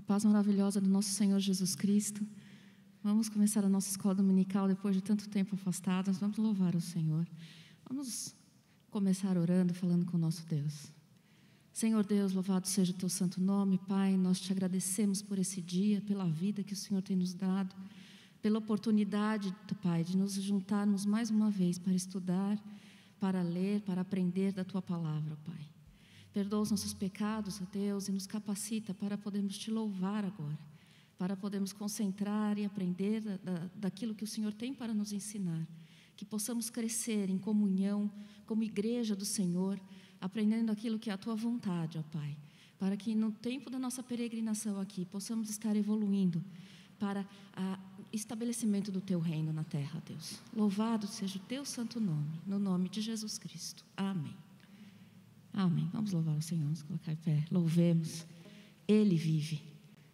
paz maravilhosa do nosso Senhor Jesus Cristo. Vamos começar a nossa escola dominical depois de tanto tempo afastados. Vamos louvar o Senhor. Vamos começar orando, falando com o nosso Deus. Senhor Deus, louvado seja o teu santo nome, Pai. Nós te agradecemos por esse dia, pela vida que o Senhor tem nos dado, pela oportunidade, Pai, de nos juntarmos mais uma vez para estudar, para ler, para aprender da tua palavra, Pai. Perdoa os nossos pecados, ó Deus, e nos capacita para podermos te louvar agora, para podermos concentrar e aprender daquilo que o Senhor tem para nos ensinar, que possamos crescer em comunhão como igreja do Senhor, aprendendo aquilo que é a tua vontade, ó Pai, para que no tempo da nossa peregrinação aqui possamos estar evoluindo para o estabelecimento do teu reino na terra, ó Deus. Louvado seja o teu santo nome, no nome de Jesus Cristo. Amém. Amém. Vamos louvar o Senhor, vamos colocar em pé. Louvemos. Ele vive.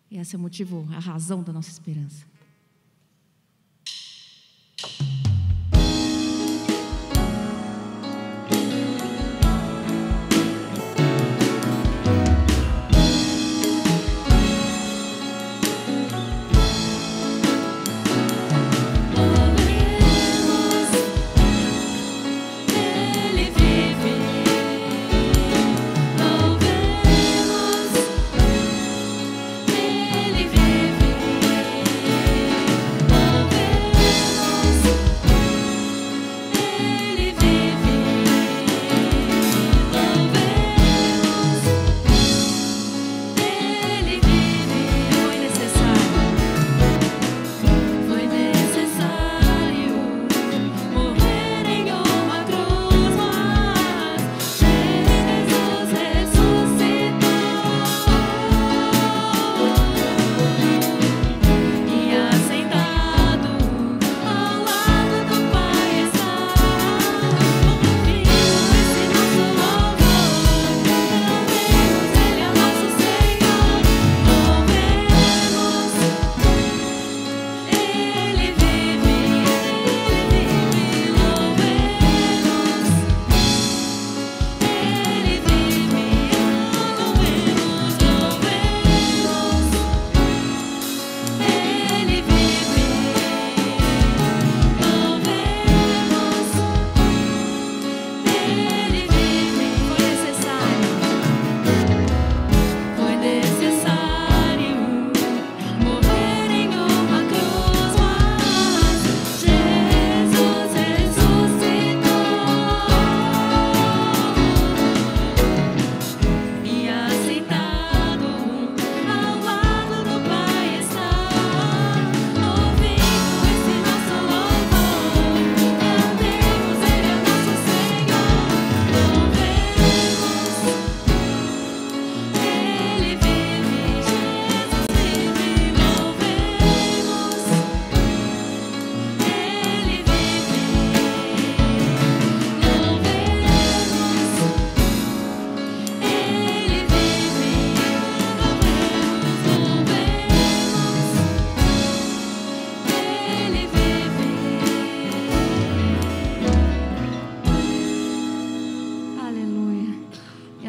E esse é o motivo, a razão da nossa esperança.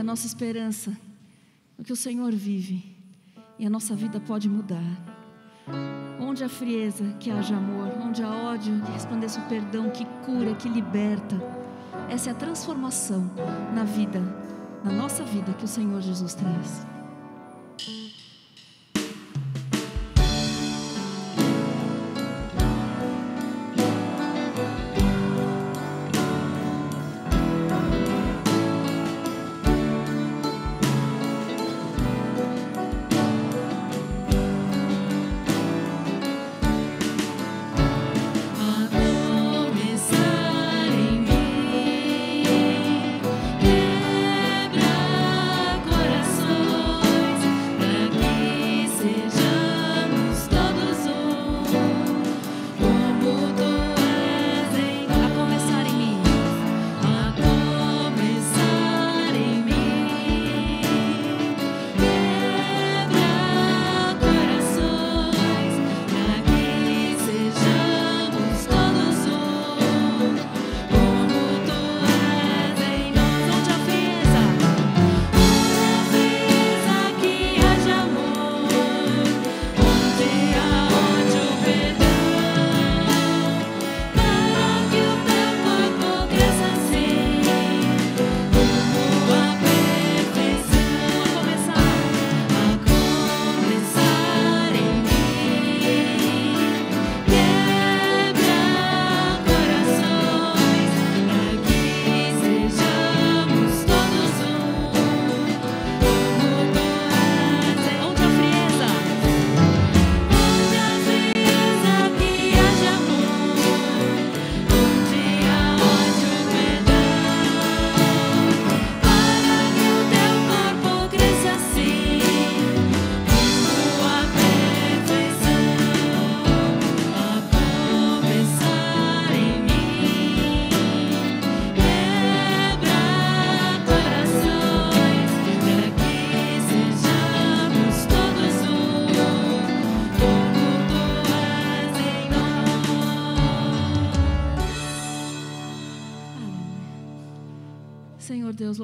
Nossa esperança, no que o Senhor vive, e a nossa vida pode mudar. Onde há frieza, que haja amor. Onde há ódio, que resplandeça o perdão, que cura, que liberta. Essa é a transformação na vida, na nossa vida, que o Senhor Jesus traz. Coração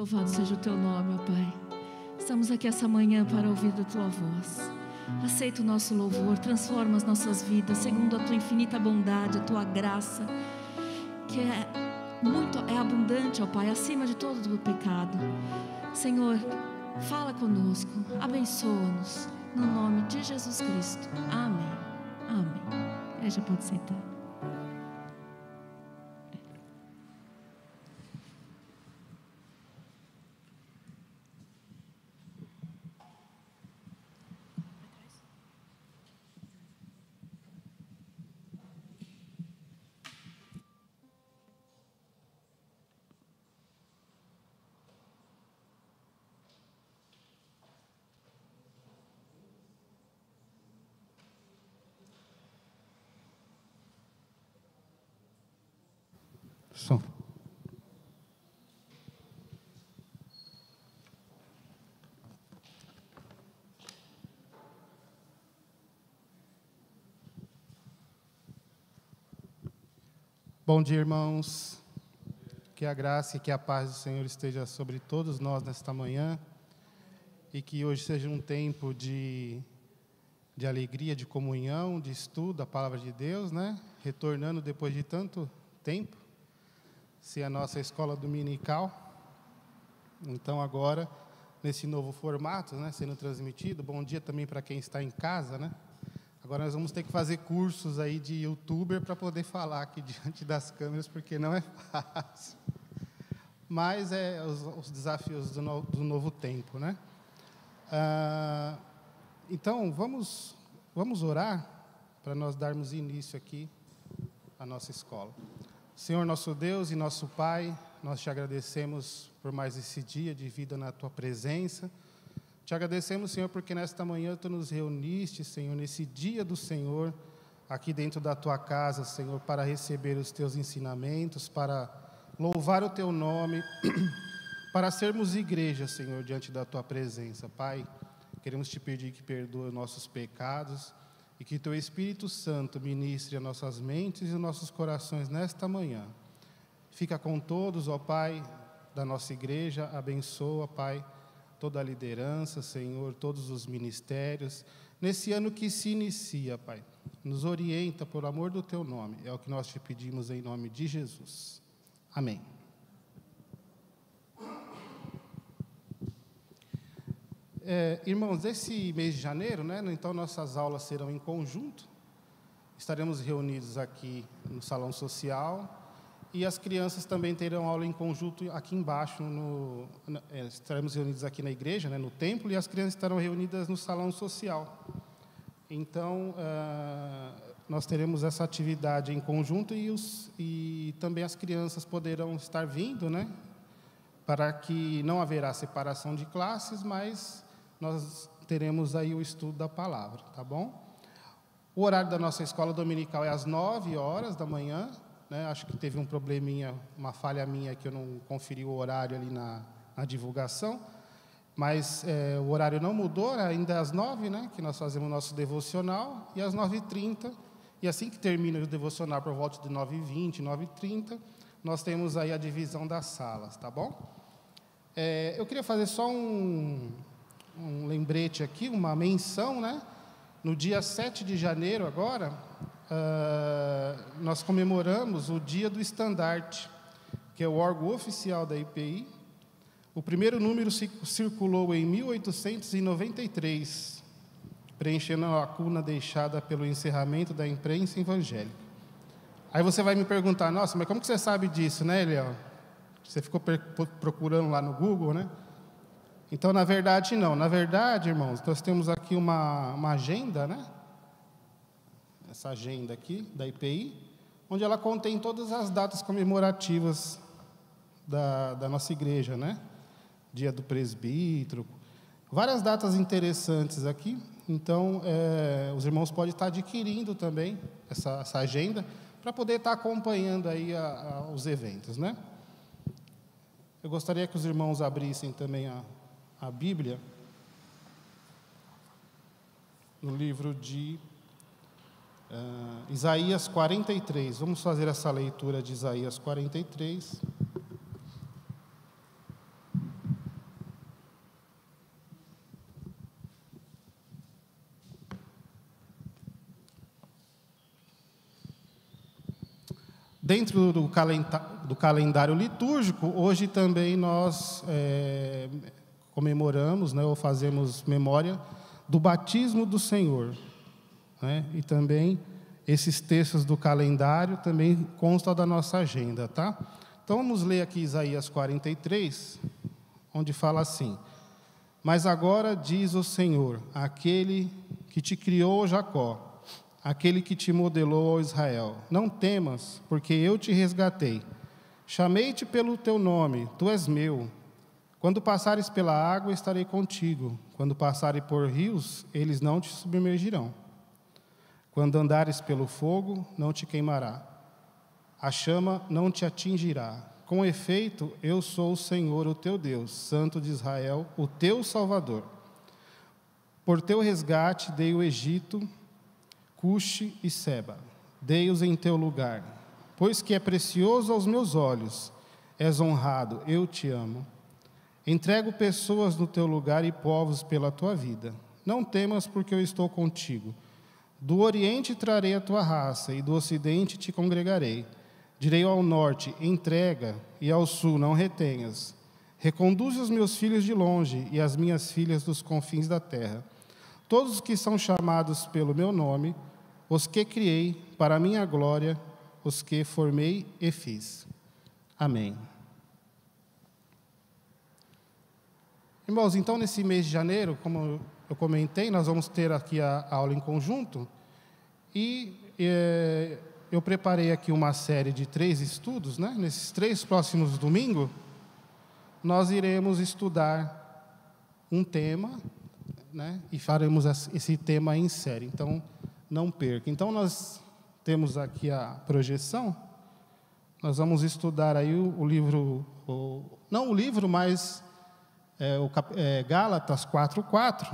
Louvado seja o teu nome, ó Pai. Estamos aqui essa manhã para ouvir a tua voz. Aceita o nosso louvor, transforma as nossas vidas segundo a tua infinita bondade, a tua graça, que é abundante, ó Pai, acima de todo o pecado. Senhor, fala conosco, abençoa-nos, no nome de Jesus Cristo. Amém. Amém. A igreja pode sentar. Som. Bom dia, irmãos. Que a graça e que a paz do Senhor esteja sobre todos nós nesta manhã e que hoje seja um tempo de alegria, de comunhão, de estudo da palavra de Deus, né? Retornando depois de tanto tempo, se a nossa escola dominical. Então agora, nesse novo formato, né, sendo transmitido, bom dia também para quem está em casa, né? Agora nós vamos ter que fazer cursos aí de youtuber para poder falar aqui diante das câmeras, porque não é fácil. Mas é os desafios do novo tempo, né? Então, vamos orar para nós darmos início aqui à nossa escola. Senhor, nosso Deus e nosso Pai, nós te agradecemos por mais esse dia de vida na Tua presença. Te agradecemos, Senhor, porque nesta manhã Tu nos reuniste, Senhor, nesse dia do Senhor, aqui dentro da Tua casa, Senhor, para receber os Teus ensinamentos, para louvar o Teu nome, para sermos igreja, Senhor, diante da Tua presença. Pai, queremos Te pedir que perdoe nossos pecados e que Teu Espírito Santo ministre as nossas mentes e os nossos corações nesta manhã. Fica com todos, ó Pai, da nossa igreja, abençoa, Pai, toda a liderança, Senhor, todos os ministérios, nesse ano que se inicia, Pai. Nos orienta por amor do Teu nome, é o que nós Te pedimos em nome de Jesus. Amém. Irmãos, esse mês de janeiro, né, então nossas aulas serão em conjunto, estaremos reunidos aqui no Salão Social, e as crianças também terão aula em conjunto aqui embaixo, estaremos reunidos aqui na igreja, né, no templo, e as crianças estarão reunidas no Salão Social. Então, nós teremos essa atividade em conjunto e também as crianças poderão estar vindo, né, para que não haverá separação de classes, mas nós teremos aí o estudo da palavra, tá bom? O horário da nossa escola dominical é às 9h da manhã, né? Acho que teve um probleminha, uma falha minha, que eu não conferi o horário ali na divulgação, mas o horário não mudou, ainda é às 9h, né, que nós fazemos o nosso devocional, e às 9h30, e assim que termina o devocional, por volta de 9h20, 9h30, nós temos aí a divisão das salas, tá bom? Eu queria fazer só um lembrete aqui, uma menção, né? No dia 7 de janeiro agora, nós comemoramos o Dia do Estandarte, que é o órgão oficial da IPI. O primeiro número circulou em 1893, preenchendo a lacuna deixada pelo encerramento da imprensa evangélica. Aí você vai me perguntar, nossa, mas como que você sabe disso, né, Eliel? Você ficou procurando lá no Google, né? Então, na verdade, não. Na verdade, irmãos, nós temos aqui uma agenda, né? Essa agenda aqui, da IPI, onde ela contém todas as datas comemorativas da nossa igreja, né? Dia do presbítero, várias datas interessantes aqui. Então, os irmãos podem estar adquirindo também essa agenda para poder estar acompanhando aí os eventos, né? Eu gostaria que os irmãos abrissem também a Bíblia no livro de Isaías 43. Vamos fazer essa leitura de Isaías 43. dentro do calendário litúrgico, hoje também nós comemoramos, né, ou fazemos memória do batismo do Senhor, né? E também esses textos do calendário também constam da nossa agenda, tá? Então vamos ler aqui Isaías 43, onde fala assim: Mas agora diz o Senhor, aquele que te criou, Jacó, aquele que te modelou, ó Israel: não temas, porque eu te resgatei. Chamei-te pelo teu nome, tu és meu. Quando passares pela água, estarei contigo. Quando passares por rios, eles não te submergirão. Quando andares pelo fogo, não te queimará. A chama não te atingirá. Com efeito, eu sou o Senhor, o teu Deus, Santo de Israel, o teu Salvador. Por teu resgate dei o Egito, Cuxe e Seba. Dei-os em teu lugar. Pois que é precioso aos meus olhos, és honrado, eu te amo. Entrego pessoas no teu lugar e povos pela tua vida. Não temas, porque eu estou contigo. Do Oriente trarei a tua raça, e do Ocidente te congregarei. Direi ao Norte, entrega, e ao Sul, não retenhas. Reconduz os meus filhos de longe, e as minhas filhas dos confins da terra. Todos os que são chamados pelo meu nome, os que criei para a minha glória, os que formei e fiz. Amém. Irmãos, então nesse mês de janeiro, como eu comentei, nós vamos ter aqui a aula em conjunto, e eu preparei aqui uma série de 3 estudos, né? Nesses 3 próximos domingos, nós iremos estudar um tema, né? E faremos esse tema em série, então não perca. Então nós temos aqui a projeção, nós vamos estudar aí o livro, não o livro, mas Gálatas 4:4,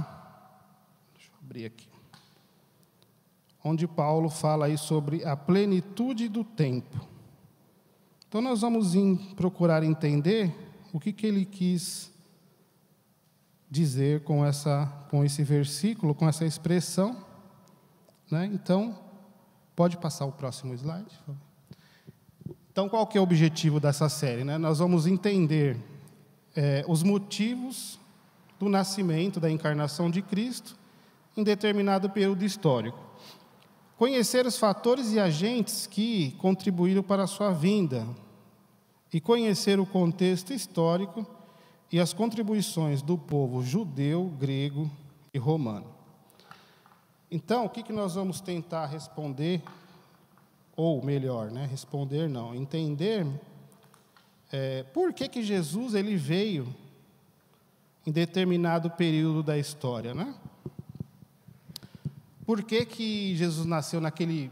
deixa eu abrir aqui, onde Paulo fala aí sobre a plenitude do tempo. Então nós vamos procurar entender o que ele quis dizer com esse versículo, com essa expressão, né? Então, pode passar o próximo slide, por favor. Então, qual que é o objetivo dessa série, né? Nós vamos entender os motivos do nascimento, da encarnação de Cristo em determinado período histórico. Conhecer os fatores e agentes que contribuíram para a sua vinda e conhecer o contexto histórico e as contribuições do povo judeu, grego e romano. Então, o que nós vamos tentar responder, ou melhor, né, responder não, entender por que Jesus ele veio em determinado período da história, né? Por que Jesus nasceu naquele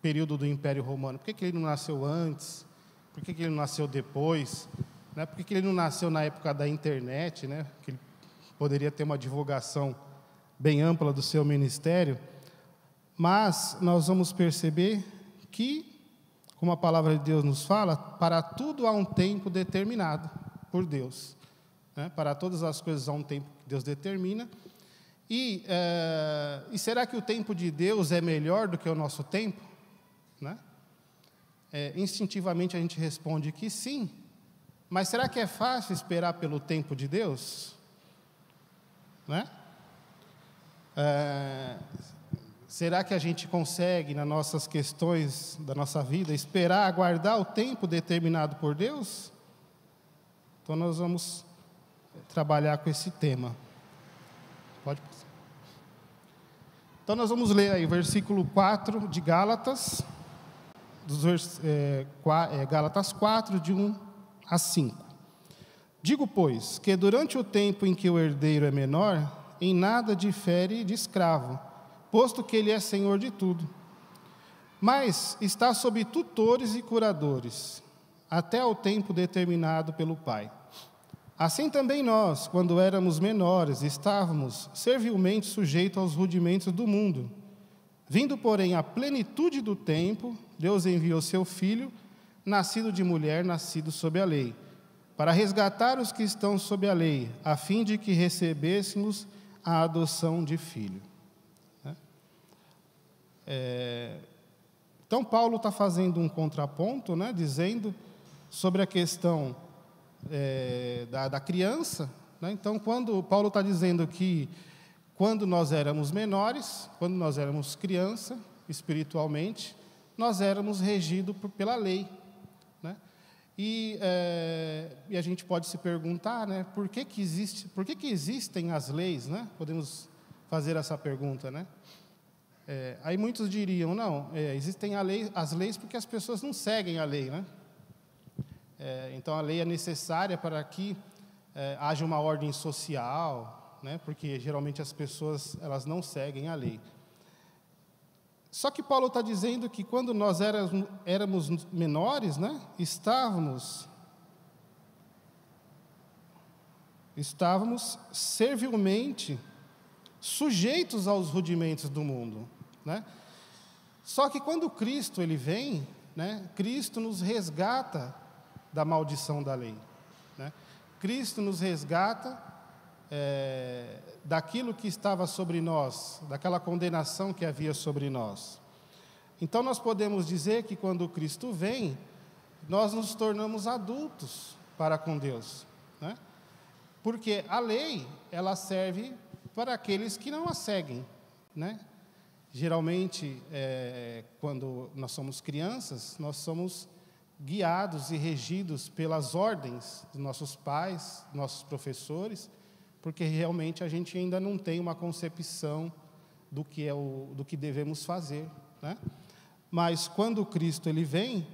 período do Império Romano? Por que ele não nasceu antes? Por que ele não nasceu depois? Né? Por que ele não nasceu na época da internet, né? Que ele poderia ter uma divulgação bem ampla do seu ministério? Mas nós vamos perceber que, como a palavra de Deus nos fala, para tudo há um tempo determinado por Deus, né? Para todas as coisas há um tempo que Deus determina. E será que o tempo de Deus é melhor do que o nosso tempo? Né? Instintivamente a gente responde que sim, mas será que é fácil esperar pelo tempo de Deus? Né? Será que a gente consegue, nas nossas questões da nossa vida, esperar, aguardar o tempo determinado por Deus? Então nós vamos trabalhar com esse tema. Pode passar. Então nós vamos ler aí o versículo 4 de Gálatas, Gálatas 4, de 1 a 5. Digo, pois, que durante o tempo em que o herdeiro é menor, em nada difere de escravo, posto que ele é senhor de tudo. Mas está sob tutores e curadores, até ao tempo determinado pelo Pai. Assim também nós, quando éramos menores, estávamos servilmente sujeitos aos rudimentos do mundo. Vindo, porém, à plenitude do tempo, Deus enviou seu Filho, nascido de mulher, nascido sob a lei, para resgatar os que estão sob a lei, a fim de que recebêssemos a adoção de filho. Então, Paulo está fazendo um contraponto, né, dizendo sobre a questão da criança, né? Então, quando Paulo está dizendo que quando nós éramos menores, quando nós éramos criança, espiritualmente, nós éramos regidos pela lei, né? E a gente pode se perguntar, né, por que existem as leis, né? Podemos fazer essa pergunta, né? Aí muitos diriam, não, existem as leis porque as pessoas não seguem a lei, né? Então, a lei é necessária para que haja uma ordem social, né? Porque geralmente as pessoas elas não seguem a lei. Só que Paulo está dizendo que quando nós éramos menores, né, estávamos servilmente sujeitos aos rudimentos do mundo, né? Só que quando Cristo ele vem, né, Cristo nos resgata da maldição da lei, né? Cristo nos resgata daquilo que estava sobre nós, daquela condenação que havia sobre nós. Então, nós podemos dizer que quando Cristo vem, nós nos tornamos adultos para com Deus, né? Porque a lei, ela serve para aqueles que não a seguem, né? Geralmente, quando nós somos crianças, nós somos guiados e regidos pelas ordens dos nossos pais, nossos professores, porque realmente a gente ainda não tem uma concepção do que devemos fazer, né? Mas quando Cristo ele vem,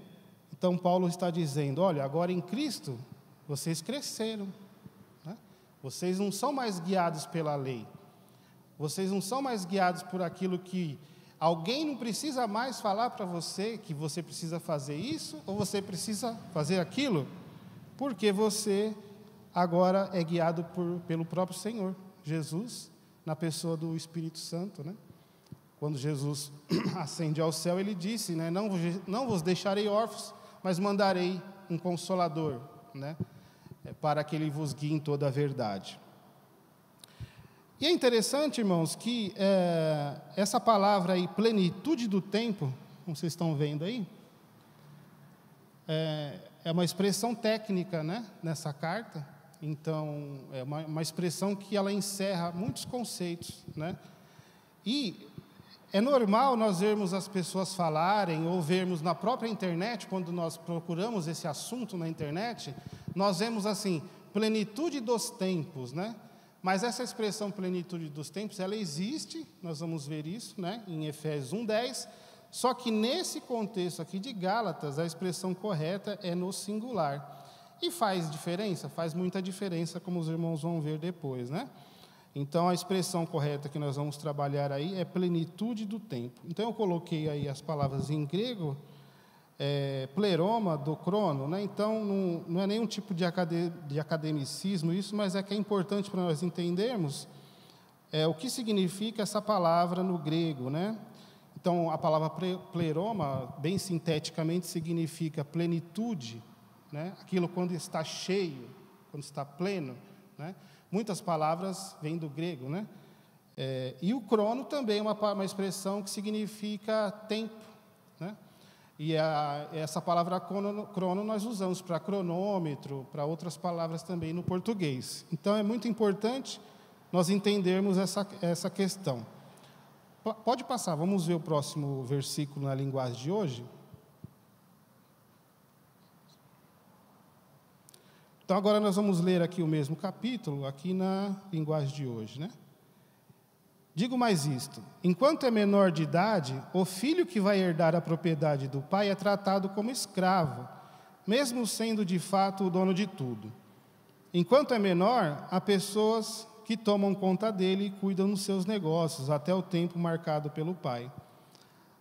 então Paulo está dizendo, olha, agora em Cristo vocês cresceram, né? Vocês não são mais guiados pela lei, vocês não são mais guiados por aquilo que alguém não precisa mais falar para você que você precisa fazer isso ou você precisa fazer aquilo, porque você agora é guiado pelo próprio Senhor, Jesus, na pessoa do Espírito Santo, né? Quando Jesus ascende ao céu, ele disse, né, não vos deixarei órfãos, mas mandarei um Consolador, né, para que ele vos guie em toda a verdade. E é interessante, irmãos, que essa palavra aí, plenitude do tempo, como vocês estão vendo aí, é uma expressão técnica, né, nessa carta. Então, é uma expressão que ela encerra muitos conceitos, né? E é normal nós vermos as pessoas falarem, ou vermos na própria internet, quando nós procuramos esse assunto na internet, nós vemos assim, plenitude dos tempos, né? Mas essa expressão plenitude dos tempos, ela existe, nós vamos ver isso, né, em Efésios 1:10, só que nesse contexto aqui de Gálatas, a expressão correta é no singular. E faz diferença? Faz muita diferença, como os irmãos vão ver depois, né? Então, a expressão correta que nós vamos trabalhar aí é plenitude do tempo. Então, eu coloquei aí as palavras em grego, pleroma, do crono, né? Então, não é nenhum tipo de academicismo isso, mas é que é importante para nós entendermos o que significa essa palavra no grego, né? Então, a palavra pleroma, bem sinteticamente, significa plenitude, né? Aquilo quando está cheio, quando está pleno, né? Muitas palavras vêm do grego, né? E o crono também é uma expressão que significa tempo, né? E essa palavra crono nós usamos para cronômetro, para outras palavras também no português. Então, é muito importante nós entendermos essa questão. Pode passar, vamos ver o próximo versículo na linguagem de hoje. Então, agora nós vamos ler aqui o mesmo capítulo, aqui na linguagem de hoje, né? Digo mais isto, enquanto é menor de idade, o filho que vai herdar a propriedade do pai é tratado como escravo, mesmo sendo de fato o dono de tudo. Enquanto é menor, há pessoas que tomam conta dele e cuidam dos seus negócios, até o tempo marcado pelo pai.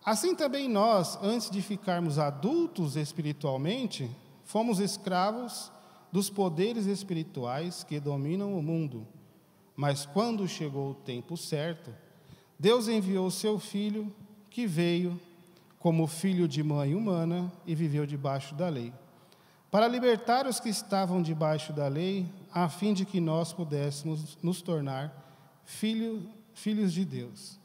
Assim também nós, antes de ficarmos adultos espiritualmente, fomos escravos dos poderes espirituais que dominam o mundo. Mas quando chegou o tempo certo, Deus enviou o seu Filho, que veio como filho de mãe humana e viveu debaixo da lei, para libertar os que estavam debaixo da lei, a fim de que nós pudéssemos nos tornar filhos de Deus.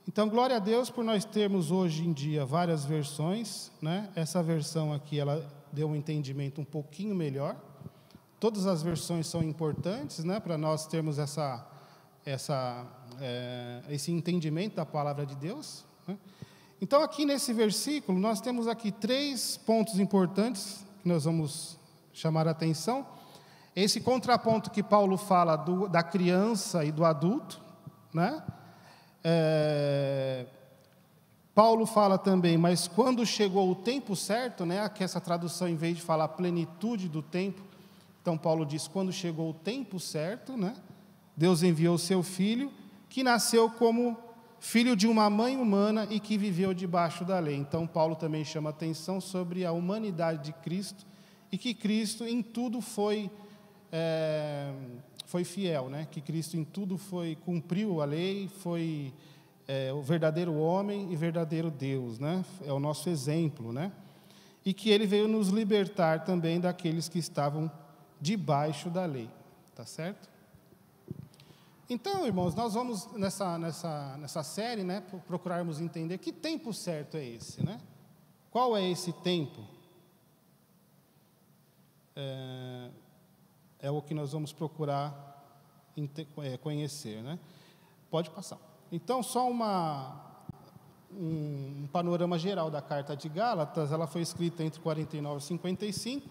Então, glória a Deus por nós termos hoje em dia várias versões, né? Essa versão aqui, ela deu um entendimento um pouquinho melhor. Todas as versões são importantes, né? Para nós termos esse entendimento da palavra de Deus, né? Então, aqui nesse versículo, nós temos aqui 3 pontos importantes que nós vamos chamar a atenção. Esse contraponto que Paulo fala da criança e do adulto, né? Paulo fala também, mas quando chegou o tempo certo, né? Aqui essa tradução, em vez de falar plenitude do tempo, então Paulo diz, quando chegou o tempo certo, né? Deus enviou o seu filho, que nasceu como filho de uma mãe humana e que viveu debaixo da lei. Então Paulo também chama atenção sobre a humanidade de Cristo, e que Cristo em tudo foi fiel, né? Que Cristo em tudo cumpriu a lei, foi o verdadeiro homem e verdadeiro Deus, né? É o nosso exemplo, né? E que ele veio nos libertar também daqueles que estavam debaixo da lei, tá certo? Então, irmãos, nós vamos nessa série, né, procurarmos entender que tempo certo é esse, né? Qual é esse tempo? É o que nós vamos procurar conhecer, né? Pode passar. Então, só um panorama geral da carta de Gálatas. Ela foi escrita entre 49 e 55.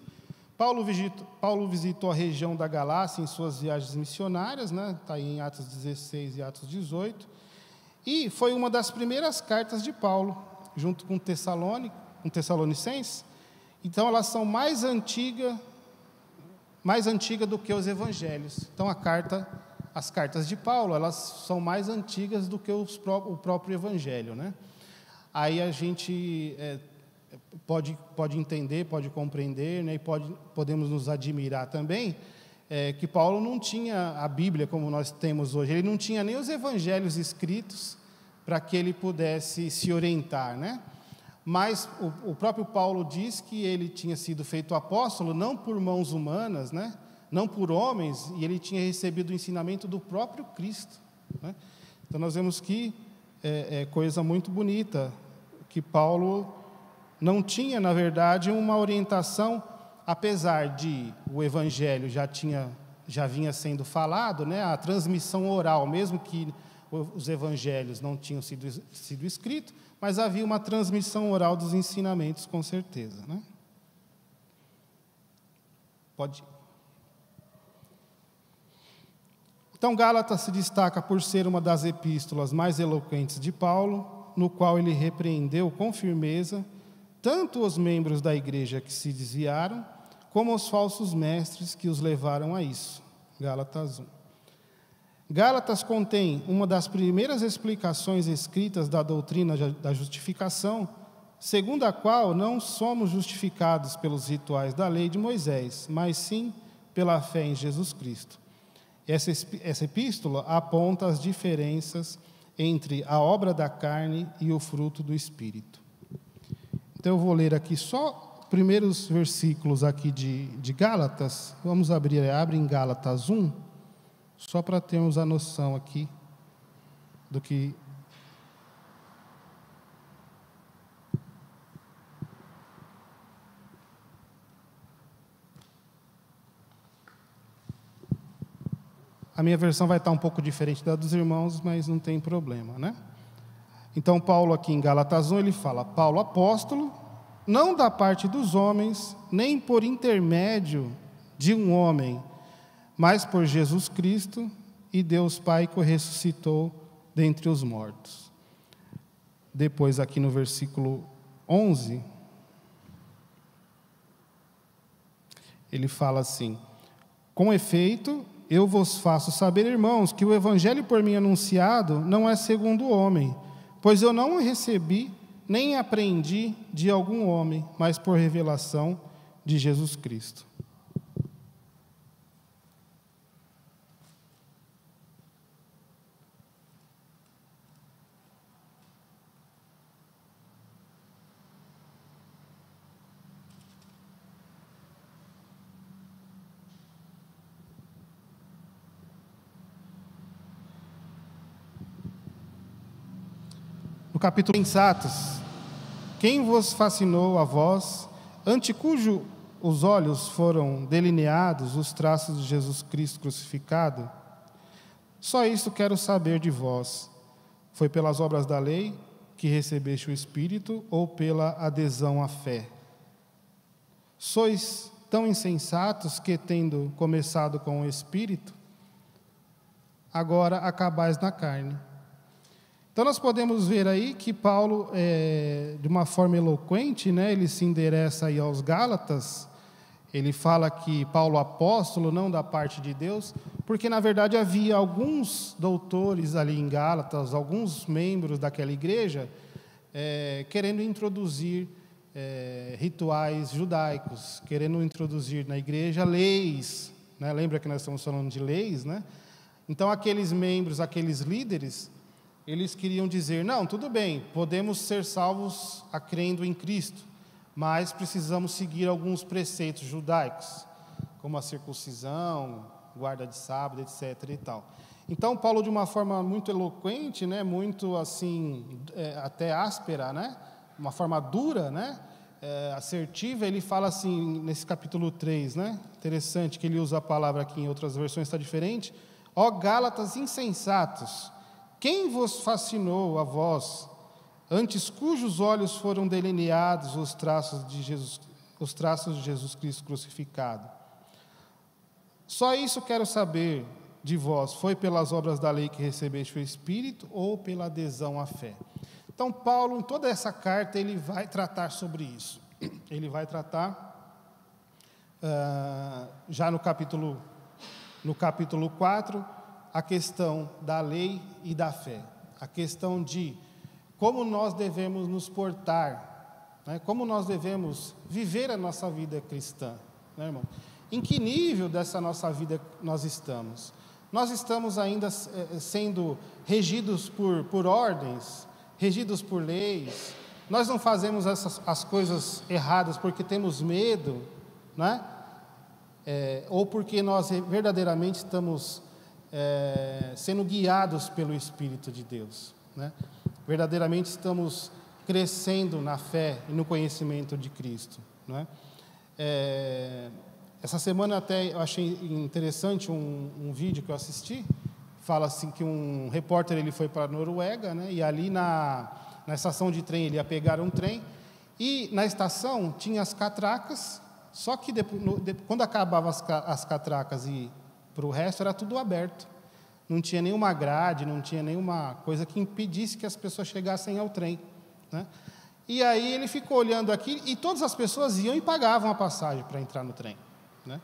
Paulo visitou a região da Galácia em suas viagens missionárias, né? Está aí em Atos 16 e Atos 18. E foi uma das primeiras cartas de Paulo, junto com Tessalonicenses. Então, elas são mais antigas do que os evangelhos. Então, as cartas de Paulo, elas são mais antigas do que o próprio evangelho, né? Aí a gente pode entender, pode compreender, né? E podemos nos admirar também, que Paulo não tinha a Bíblia como nós temos hoje. Ele não tinha nem os evangelhos escritos para que ele pudesse se orientar, né? Mas o próprio Paulo diz que ele tinha sido feito apóstolo não por mãos humanas, né? Não por homens, e ele tinha recebido o ensinamento do próprio Cristo, né? Então nós vemos que é coisa muito bonita, que Paulo não tinha, na verdade, uma orientação, apesar de o evangelho já vinha sendo falado, né? A transmissão oral, mesmo que os evangelhos não tinham sido escritos, mas havia uma transmissão oral dos ensinamentos, com certeza, né? Pode ir. Então, Gálatas se destaca por ser uma das epístolas mais eloquentes de Paulo, no qual ele repreendeu com firmeza tanto os membros da igreja que se desviaram, como os falsos mestres que os levaram a isso. Gálatas 1. Gálatas contém uma das primeiras explicações escritas da doutrina da justificação, segundo a qual não somos justificados pelos rituais da lei de Moisés, mas sim pela fé em Jesus Cristo. Essa epístola aponta as diferenças entre a obra da carne e o fruto do Espírito. Então eu vou ler aqui só os primeiros versículos aqui de Gálatas. Vamos abre em Gálatas 1, só para termos a noção aqui do que... A minha versão vai estar um pouco diferente da dos irmãos, mas não tem problema, né? Então, Paulo aqui em Gálatas 1, ele fala: Paulo, apóstolo, não da parte dos homens, nem por intermédio de um homem, mas por Jesus Cristo e Deus Pai que o ressuscitou dentre os mortos. Depois, aqui no versículo 11, ele fala assim: com efeito, eu vos faço saber, irmãos, que o evangelho por mim anunciado não é segundo o homem, pois eu não o recebi, nem aprendi de algum homem, mas por revelação de Jesus Cristo. no capítulo Insensatos, quem vos fascinou a vós, ante cujo os olhos foram delineados os traços de Jesus Cristo crucificado? Só isso quero saber de vós. Foi pelas obras da lei que recebeste o Espírito ou pela adesão à fé? Sois tão insensatos que, tendo começado com o Espírito, agora acabais na carne. Então nós podemos ver aí que Paulo, de uma forma eloquente, né, ele se endereça aí aos Gálatas. Ele fala que Paulo apóstolo, não da parte de Deus, porque na verdade havia alguns doutores ali em Gálatas, alguns membros daquela igreja, querendo introduzir rituais judaicos, querendo introduzir na igreja leis, né? Lembra que nós estamos falando de leis, né? Então aqueles membros, aqueles líderes, eles queriam dizer, não, tudo bem, podemos ser salvos crendo em Cristo, mas precisamos seguir alguns preceitos judaicos, como a circuncisão, guarda de sábado, etc. e tal. Então, Paulo, de uma forma muito eloquente, né, muito assim, até áspera, né, uma forma dura, né, assertiva, ele fala assim, nesse capítulo 3, né, interessante que ele usa a palavra aqui, em outras versões está diferente, ó Gálatas insensatos, quem vos fascinou a vós, antes cujos olhos foram delineados os traços de Jesus Cristo crucificado? Só isso quero saber de vós, foi pelas obras da lei que recebeste o Espírito ou pela adesão à fé? Então, Paulo, em toda essa carta, ele vai tratar sobre isso. Ele vai tratar, já no capítulo 4, a questão da lei e da fé. A questão de como nós devemos nos portar, né? Como nós devemos viver a nossa vida cristã, né, irmão? Em que nível dessa nossa vida nós estamos? Nós estamos ainda sendo regidos por ordens, regidos por leis. Nós não fazemos as coisas erradas porque temos medo, né? Ou porque nós verdadeiramente estamos sendo guiados pelo Espírito de Deus, né? Verdadeiramente estamos crescendo na fé e no conhecimento de Cristo, né? Essa semana até eu achei interessante um vídeo que eu assisti, fala assim que um repórter ele foi para a Noruega, né, e ali na estação de trem ele ia pegar um trem, e na estação tinha as catracas, só que quando acabavam as catracas e para o resto era tudo aberto, não tinha nenhuma grade, não tinha nenhuma coisa que impedisse que as pessoas chegassem ao trem, né? E aí ele ficou olhando aqui, e todas as pessoas iam e pagavam a passagem para entrar no trem, né?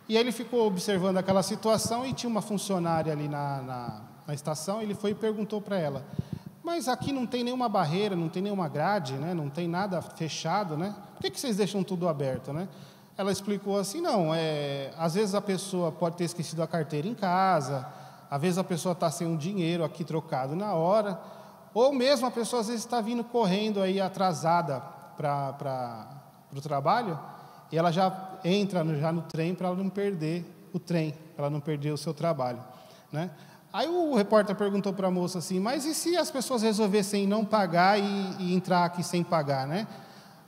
E aí ele ficou observando aquela situação e tinha uma funcionária ali na estação, ele foi e perguntou para ela, mas aqui não tem nenhuma barreira, não tem nenhuma grade, né? Não tem nada fechado, né? Por que vocês deixam tudo aberto, né? Ela explicou assim, não, às vezes a pessoa pode ter esquecido a carteira em casa, às vezes a pessoa está sem um dinheiro aqui trocado na hora, ou mesmo a pessoa às vezes está vindo correndo aí atrasada para o trabalho, e ela já entra no trem para ela não perder o trem, para ela não perder o seu trabalho, né? Aí o repórter perguntou para a moça assim, mas e se as pessoas resolvessem não pagar e entrar aqui sem pagar, né?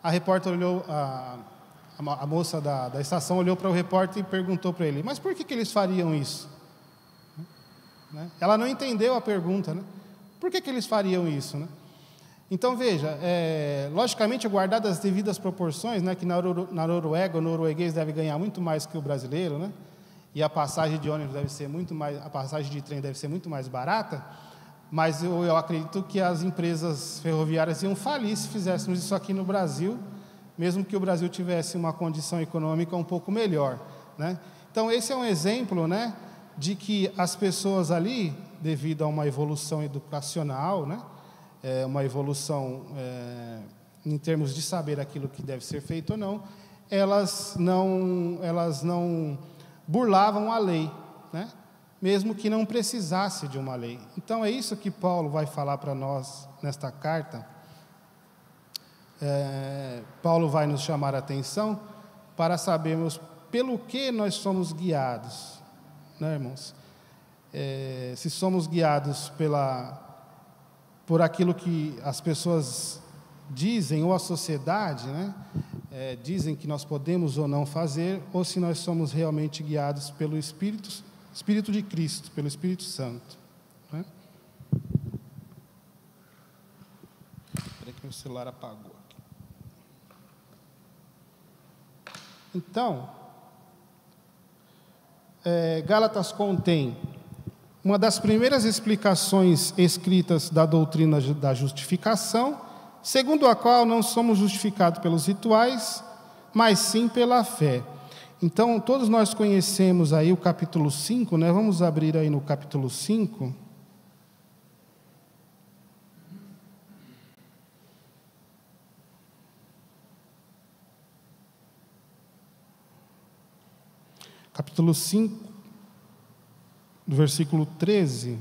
A repórter olhou, a moça da estação olhou para o repórter e perguntou para ele, mas por que eles fariam isso? Né? Ela não entendeu a pergunta, né? Por que eles fariam isso, né? Então, veja, logicamente, guardadas as devidas proporções, né, que na Noruega, o norueguês deve ganhar muito mais que o brasileiro, né? E a passagem de ônibus deve ser muito mais, a passagem de trem deve ser muito mais barata, mas eu acredito que as empresas ferroviárias iam falir se fizéssemos isso aqui no Brasil, mesmo que o Brasil tivesse uma condição econômica um pouco melhor, né? Então, esse é um exemplo, né, de que as pessoas ali, devido a uma evolução educacional, né, uma evolução em termos de saber aquilo que deve ser feito ou não, elas não burlavam a lei, né, mesmo que não precisasse de uma lei. Então, é isso que Paulo vai falar para nós nesta carta. Paulo vai nos chamar a atenção para sabermos pelo que nós somos guiados, né, irmãos? Se somos guiados por aquilo que as pessoas dizem, ou a sociedade, né, dizem que nós podemos ou não fazer, ou se nós somos realmente guiados pelo Espírito de Cristo, pelo Espírito Santo. Né? Espera que meu celular apagou aqui. Então, Gálatas contém uma das primeiras explicações escritas da doutrina da justificação, segundo a qual não somos justificados pelos rituais, mas sim pela fé. Então, todos nós conhecemos aí o capítulo 5, né? Vamos abrir aí no capítulo 5. Capítulo 5, do versículo 13.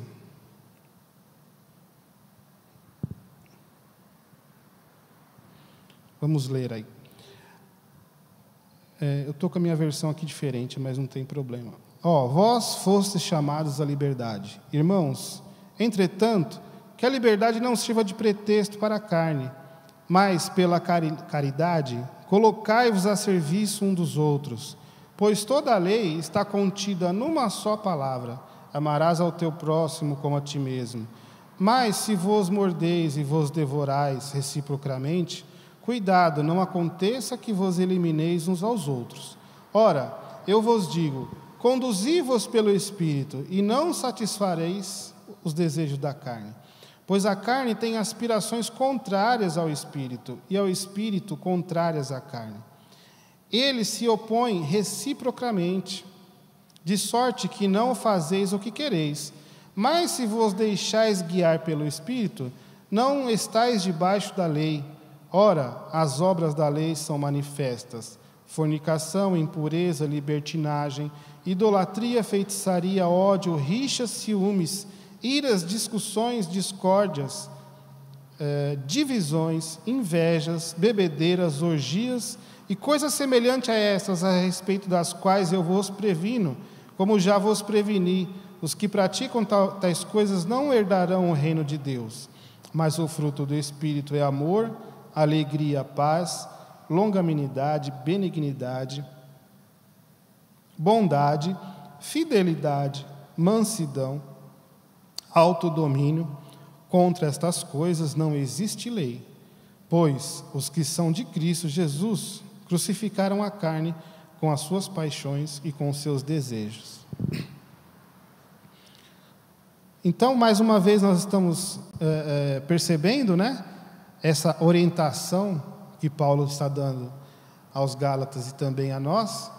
Vamos ler aí. Eu estou com a minha versão aqui diferente, mas não tem problema. Vós fostes chamados à liberdade. Irmãos, entretanto, que a liberdade não sirva de pretexto para a carne, mas pela caridade, colocai-vos a serviço um dos outros. Pois toda a lei está contida numa só palavra: amarás ao teu próximo como a ti mesmo. Mas se vos mordeis e vos devorais reciprocamente, cuidado, não aconteça que vos elimineis uns aos outros. Ora, eu vos digo, conduzi-vos pelo Espírito, e não satisfareis os desejos da carne. Pois a carne tem aspirações contrárias ao Espírito, e ao Espírito contrárias à carne. Eles se opõem reciprocamente, de sorte que não fazeis o que quereis. Mas se vos deixais guiar pelo Espírito, não estáis debaixo da lei. Ora, as obras da lei são manifestas: fornicação, impureza, libertinagem, idolatria, feitiçaria, ódio, rixas, ciúmes, iras, discussões, discórdias, divisões, invejas, bebedeiras, orgias e coisas semelhantes a estas, a respeito das quais eu vos previno, como já vos preveni: os que praticam tais coisas não herdarão o reino de Deus. Mas o fruto do Espírito é amor, alegria, paz, longanimidade, benignidade, bondade, fidelidade, mansidão, autodomínio. Contra estas coisas não existe lei, pois os que são de Cristo Jesus crucificaram a carne com as suas paixões e com os seus desejos. Então, mais uma vez, nós estamos percebendo, né, essa orientação que Paulo está dando aos Gálatas e também a nós,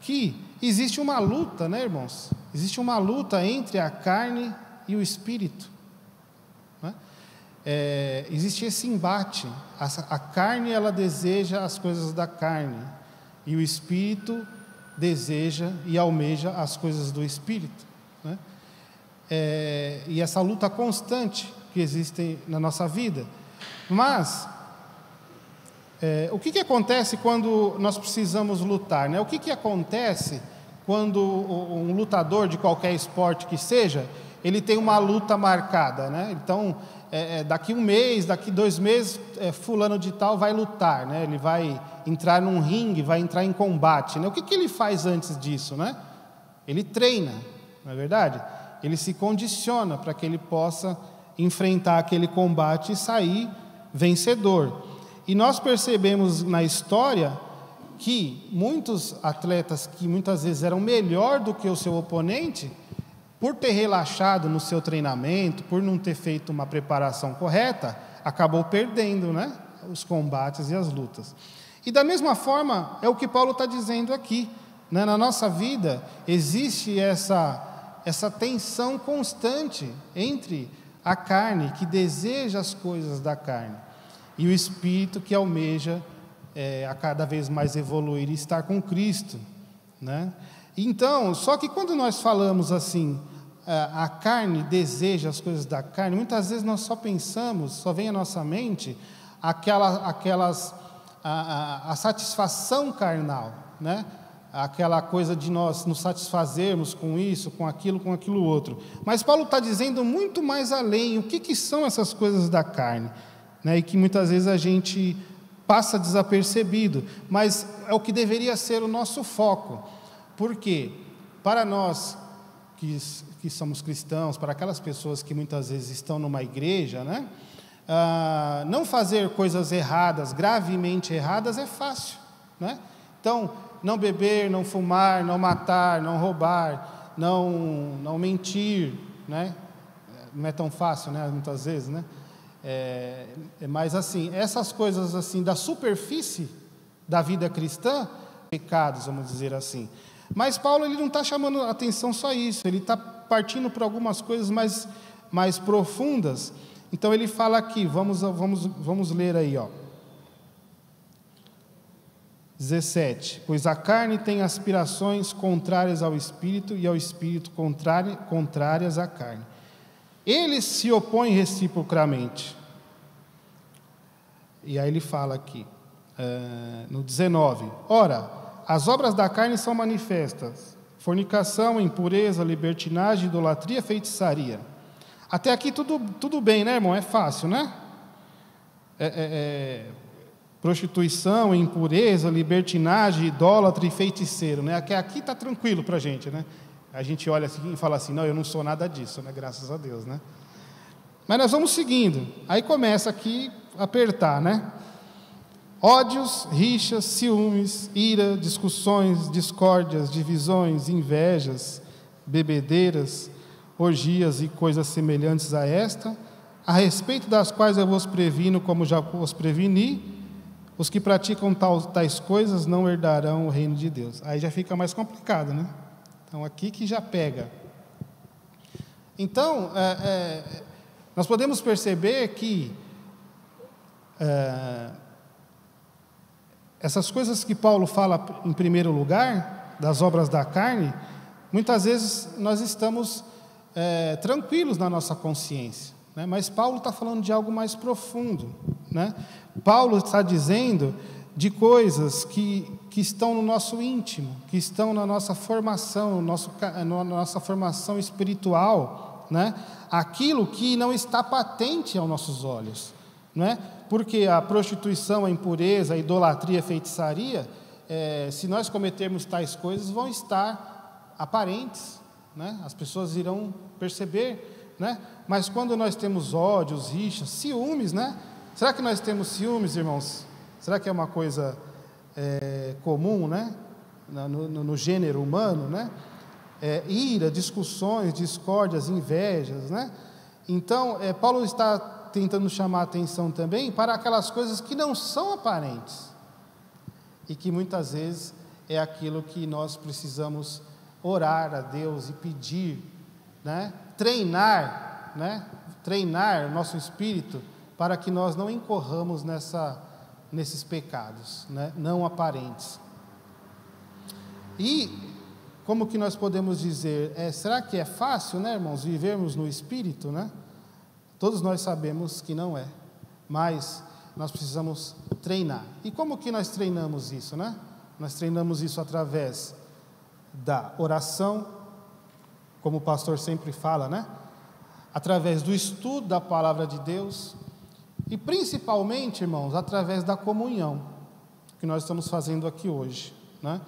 que existe uma luta, né, irmãos? Existe uma luta entre a carne e o Espírito. Né? Existe esse embate. A carne, ela deseja as coisas da carne, e o Espírito deseja e almeja as coisas do Espírito. Né? E essa luta constante que existe na nossa vida. Mas o que acontece quando nós precisamos lutar, né? O que acontece quando um lutador de qualquer esporte que seja, ele tem uma luta marcada, né? Então, daqui 1 mês, daqui 2 meses, fulano de tal vai lutar, né? Ele vai entrar num ringue, vai entrar em combate, né? O que ele faz antes disso, né? Ele treina, não é verdade? Ele se condiciona para que ele possa enfrentar aquele combate e sair vencedor. E nós percebemos na história que muitos atletas que muitas vezes eram melhor do que o seu oponente, por ter relaxado no seu treinamento, por não ter feito uma preparação correta, acabou perdendo, né, os combates e as lutas. E da mesma forma, é o que Paulo está dizendo aqui, né? Na nossa vida existe essa tensão constante entre a carne, que deseja as coisas da carne, e o Espírito, que almeja a cada vez mais evoluir e estar com Cristo, né? Então, só que quando nós falamos assim, a carne deseja as coisas da carne, muitas vezes nós só pensamos, só vem à nossa mente a satisfação carnal, né? aquela coisa de nós nos satisfazermos com isso, com aquilo outro. Mas Paulo está dizendo muito mais além. O que são essas coisas da carne? Né? E que muitas vezes a gente passa desapercebido, mas é o que deveria ser o nosso foco. Por quê? Para nós que somos cristãos, para aquelas pessoas que muitas vezes estão numa igreja, né? Não fazer coisas erradas, gravemente erradas, é fácil, né? Então, não beber, não fumar, não matar, não roubar, não mentir, né? Não é tão fácil, né? Muitas vezes, né? Mas assim, essas coisas assim da superfície da vida cristã, pecados, vamos dizer assim. Mas Paulo, ele não está chamando a atenção só isso, ele está partindo para algumas coisas mais profundas. Então ele fala aqui, vamos ler aí, ó. 17. Pois a carne tem aspirações contrárias ao espírito, e ao espírito contrárias à carne. Eles se opõem reciprocamente. E aí ele fala aqui, no 19. Ora, as obras da carne são manifestas: fornicação, impureza, libertinagem, idolatria, feitiçaria. Até aqui tudo bem, né, irmão? É fácil, né? Prostituição, impureza, libertinagem, idólatra e feiticeiro, né? Aqui está tranquilo para a gente, né? A gente olha assim e fala assim, não, eu não sou nada disso, né? Graças a Deus, né? Mas nós vamos seguindo. Aí começa aqui a apertar, né? Ódios, rixas, ciúmes, ira, discussões, discórdias, divisões, invejas, bebedeiras, orgias e coisas semelhantes a esta, a respeito das quais eu vos previno, como já vos preveni. Os que praticam tais coisas não herdarão o reino de Deus. Aí já fica mais complicado, né? Então, aqui que já pega. Então, nós podemos perceber que essas coisas que Paulo fala em primeiro lugar, das obras da carne, muitas vezes nós estamos tranquilos na nossa consciência, né? Mas Paulo está falando de algo mais profundo, né? Paulo está dizendo de coisas que estão no nosso íntimo, que estão na nossa formação, na nossa formação espiritual, né? Aquilo que não está patente aos nossos olhos, né? Porque a prostituição, a impureza, a idolatria, a feitiçaria, se nós cometermos tais coisas, vão estar aparentes, né? As pessoas irão perceber, né? Mas quando nós temos ódios, rixas, ciúmes, né? Será que nós temos ciúmes, irmãos? Será que é uma coisa comum, né? No gênero humano, né? Ira, discussões, discórdias, invejas, né? Então, Paulo está tentando chamar a atenção também para aquelas coisas que não são aparentes e que muitas vezes é aquilo que nós precisamos orar a Deus e pedir, né? Treinar o nosso espírito para que nós não incorramos nesses pecados, né? Não aparentes. E como que nós podemos dizer, será que é fácil, né, irmãos, vivermos no espírito, né? Todos nós sabemos que não é, mas nós precisamos treinar. E como que nós treinamos isso, né? Nós treinamos isso através da oração, como o pastor sempre fala, né? Através do estudo da palavra de Deus e principalmente, irmãos, através da comunhão que nós estamos fazendo aqui hoje, né?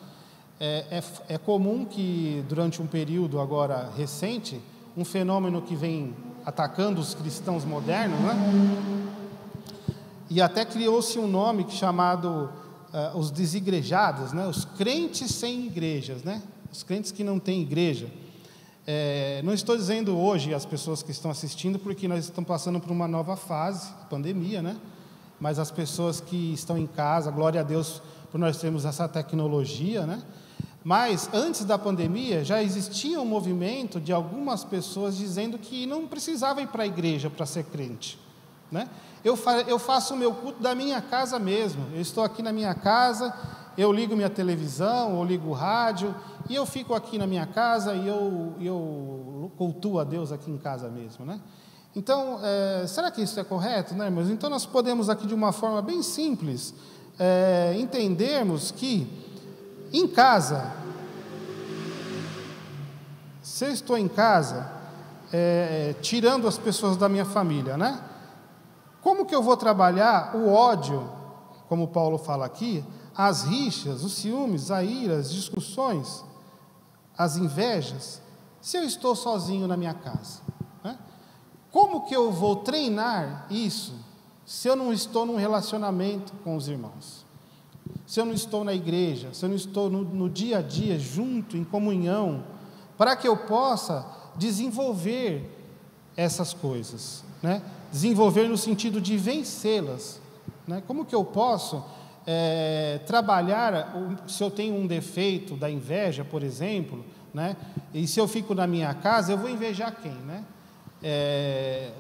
É comum que durante um período agora recente, um fenômeno que vem atacando os cristãos modernos, né? E até criou-se um nome chamado os desigrejados, né? Os crentes sem igrejas, né? Os crentes que não têm igreja. Não estou dizendo hoje as pessoas que estão assistindo, porque nós estamos passando por uma nova fase, pandemia, né? Mas as pessoas que estão em casa, glória a Deus por nós termos essa tecnologia, né? Mas antes da pandemia já existia um movimento de algumas pessoas dizendo que não precisava ir para a igreja para ser crente, né? Eu faço o meu culto da minha casa mesmo. Eu estou aqui na minha casa, eu ligo minha televisão, ou ligo o rádio, e eu fico aqui na minha casa e eu cultuo a Deus aqui em casa mesmo, né? Então, será que isso é correto, né, irmãos? Então, nós podemos aqui de uma forma bem simples entendermos que em casa Se eu estou em casa, tirando as pessoas da minha família, né? Como que eu vou trabalhar o ódio, como Paulo fala aqui, as rixas, os ciúmes, a ira, as discussões, as invejas, se eu estou sozinho na minha casa, né? Como que eu vou treinar isso se eu não estou num relacionamento com os irmãos? Se eu não estou na igreja, se eu não estou no dia a dia junto, em comunhão, para que eu possa desenvolver essas coisas, né? Desenvolver no sentido de vencê-las, né? Como que eu posso trabalhar, se eu tenho um defeito da inveja, por exemplo, né? E se eu fico na minha casa, eu vou invejar quem, né?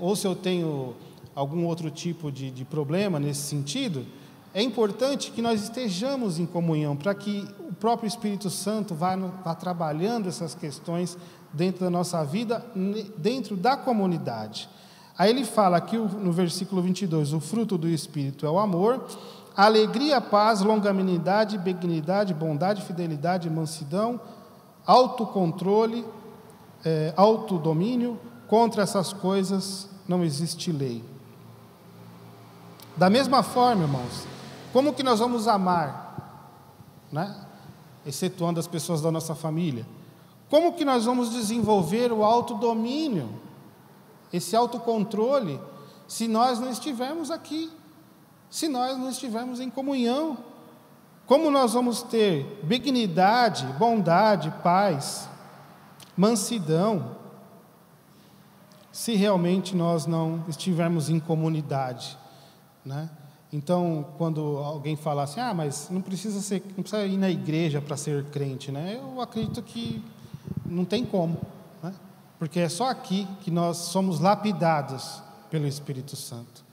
Ou se eu tenho algum outro tipo de problema nesse sentido, é importante que nós estejamos em comunhão, para que o próprio Espírito Santo vá trabalhando essas questões dentro da nossa vida, dentro da comunidade. Aí ele fala aqui no versículo 22, o fruto do Espírito é o amor, alegria, paz, longanimidade, benignidade, bondade, fidelidade, mansidão, autocontrole, autodomínio. Contra essas coisas não existe lei. Da mesma forma, irmãos, como que nós vamos amar, né? Excetuando as pessoas da nossa família? Como que nós vamos desenvolver o autodomínio, esse autocontrole, se nós não estivermos aqui, se nós não estivermos em comunhão? Como nós vamos ter benignidade, bondade, paz, mansidão, se realmente nós não estivermos em comunidade, né? Então, quando alguém fala assim, mas não precisa ir na igreja para ser crente, né? Eu acredito que não tem como, né? Porque é só aqui que nós somos lapidados pelo Espírito Santo.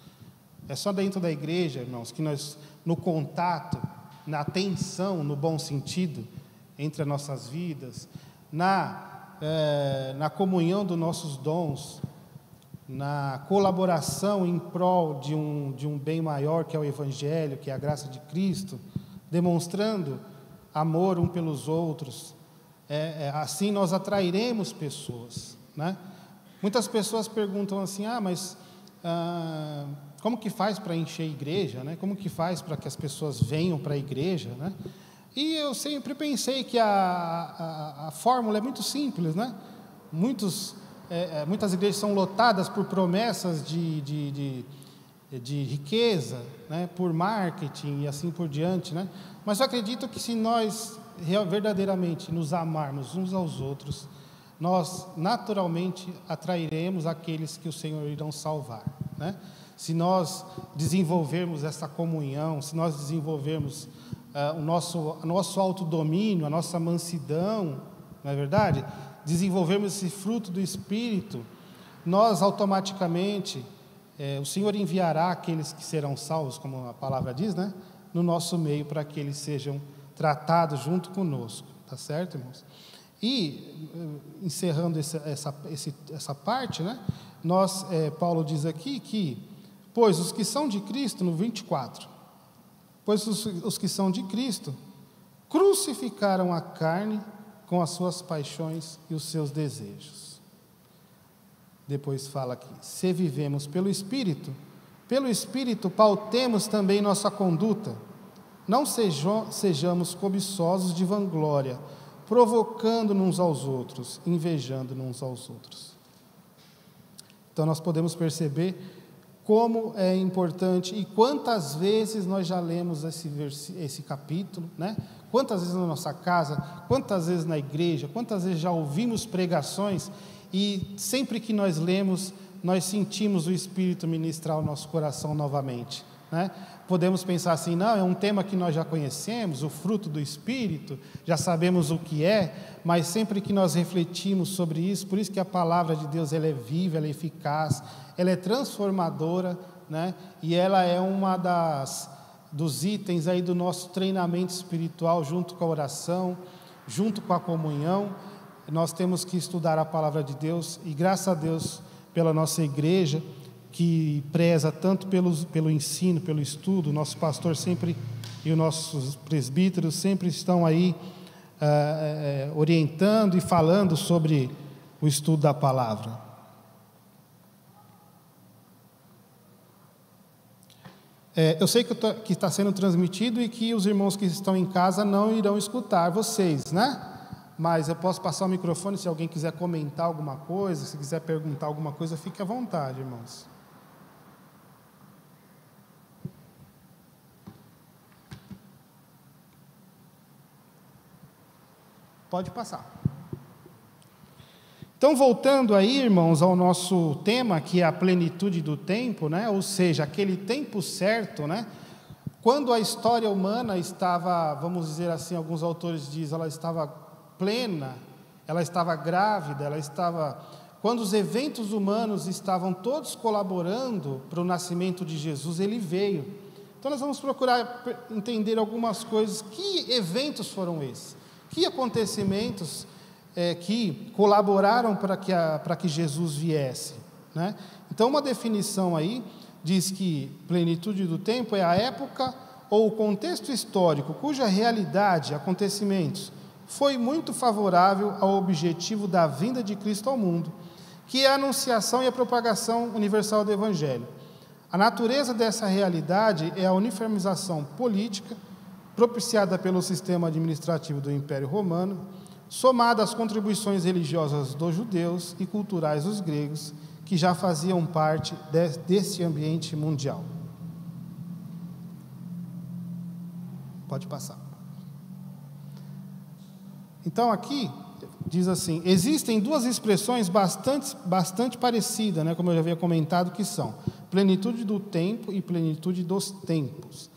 É só dentro da igreja, irmãos, que nós, no contato, na atenção, no bom sentido, entre as nossas vidas, na comunhão dos nossos dons, na colaboração em prol de um bem maior, que é o Evangelho, que é a graça de Cristo, demonstrando amor um pelos outros, assim nós atrairemos pessoas, né? Muitas pessoas perguntam assim, mas como que faz para encher a igreja, né? Como que faz para que as pessoas venham para a igreja, né? E eu sempre pensei que a fórmula é muito simples, né? Muitas igrejas são lotadas por promessas de riqueza, né? Por marketing e assim por diante, né? Mas eu acredito que se nós verdadeiramente nos amarmos uns aos outros, nós naturalmente atrairemos aqueles que o Senhor irão salvar, né? Se nós desenvolvermos essa comunhão, se nós desenvolvermos o nosso autodomínio, a nossa mansidão, não é verdade? Desenvolvermos esse fruto do Espírito, nós automaticamente, o Senhor enviará aqueles que serão salvos, como a palavra diz, né? No nosso meio, para que eles sejam tratados junto conosco, tá certo, irmãos? E, encerrando essa parte, né? Paulo diz aqui que, pois os que são de Cristo, no 24, pois os que são de Cristo crucificaram a carne com as suas paixões e os seus desejos. Depois fala aqui, se vivemos pelo Espírito pautemos também nossa conduta, não sejamos cobiçosos de vanglória, provocando uns aos outros, invejando uns aos outros. Então nós podemos perceber como é importante, e quantas vezes nós já lemos esse capítulo, né? Quantas vezes na nossa casa, quantas vezes na igreja, quantas vezes já ouvimos pregações, e sempre que nós lemos, nós sentimos o Espírito ministrar o nosso coração novamente, né? Podemos pensar assim, não, é um tema que nós já conhecemos, o fruto do Espírito, já sabemos o que é, mas sempre que nós refletimos sobre isso, por isso que a palavra de Deus ela é viva, ela é eficaz, ela é transformadora, né? E ela é uma dos itens aí do nosso treinamento espiritual, junto com a oração, junto com a comunhão. Nós temos que estudar a palavra de Deus, e graças a Deus pela nossa igreja, que preza tanto pelo ensino, pelo estudo. Nosso pastor sempre e os nossos presbíteros sempre estão aí orientando e falando sobre o estudo da palavra. Eu sei que está sendo transmitido e que os irmãos que estão em casa não irão escutar vocês, né? Mas eu posso passar o microfone se alguém quiser comentar alguma coisa, se quiser perguntar alguma coisa, fique à vontade, irmãos. Pode passar. Então, voltando aí, irmãos, ao nosso tema, que é a plenitude do tempo, né? Ou seja, aquele tempo certo, né? Quando a história humana estava, vamos dizer assim, alguns autores dizem, ela estava plena, ela estava grávida, ela estava... Quando os eventos humanos estavam todos colaborando para o nascimento de Jesus, ele veio. Então, nós vamos procurar entender algumas coisas. Que eventos foram esses? Que acontecimentos que colaboraram para que Jesus viesse, né? Então, uma definição aí diz que plenitude do tempo é a época ou o contexto histórico cuja realidade, acontecimentos, foi muito favorável ao objetivo da vinda de Cristo ao mundo, que é a anunciação e a propagação universal do Evangelho. A natureza dessa realidade é a uniformização política propiciada pelo sistema administrativo do Império Romano, somada às contribuições religiosas dos judeus e culturais dos gregos, que já faziam parte desse ambiente mundial. Pode passar. Então, aqui, diz assim, existem duas expressões bastante parecidas, né, como eu já havia comentado, que são plenitude do tempo e plenitude dos tempos.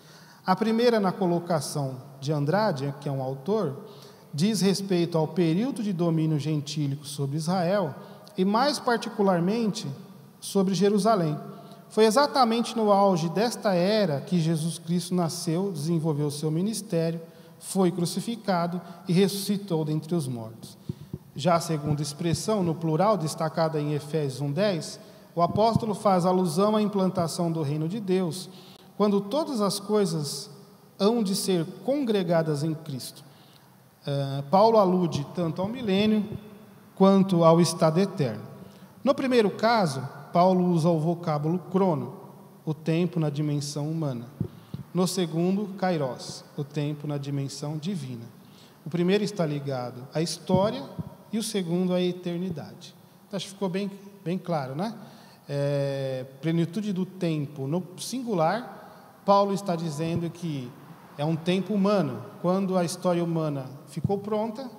A primeira, na colocação de Andrade, que é um autor, diz respeito ao período de domínio gentílico sobre Israel e, mais particularmente, sobre Jerusalém. Foi exatamente no auge desta era que Jesus Cristo nasceu, desenvolveu o seu ministério, foi crucificado e ressuscitou dentre os mortos. Já a segunda expressão, no plural, destacada em Efésios 1:10, o apóstolo faz alusão à implantação do reino de Deus, quando todas as coisas hão de ser congregadas em Cristo. Paulo alude tanto ao milênio quanto ao estado eterno. No primeiro caso, Paulo usa o vocábulo crono, o tempo na dimensão humana. No segundo, kairos, o tempo na dimensão divina. O primeiro está ligado à história e o segundo à eternidade. Então, acho que ficou bem claro, né? Plenitude do tempo no singular, Paulo está dizendo que é um tempo humano. Quando a história humana ficou pronta,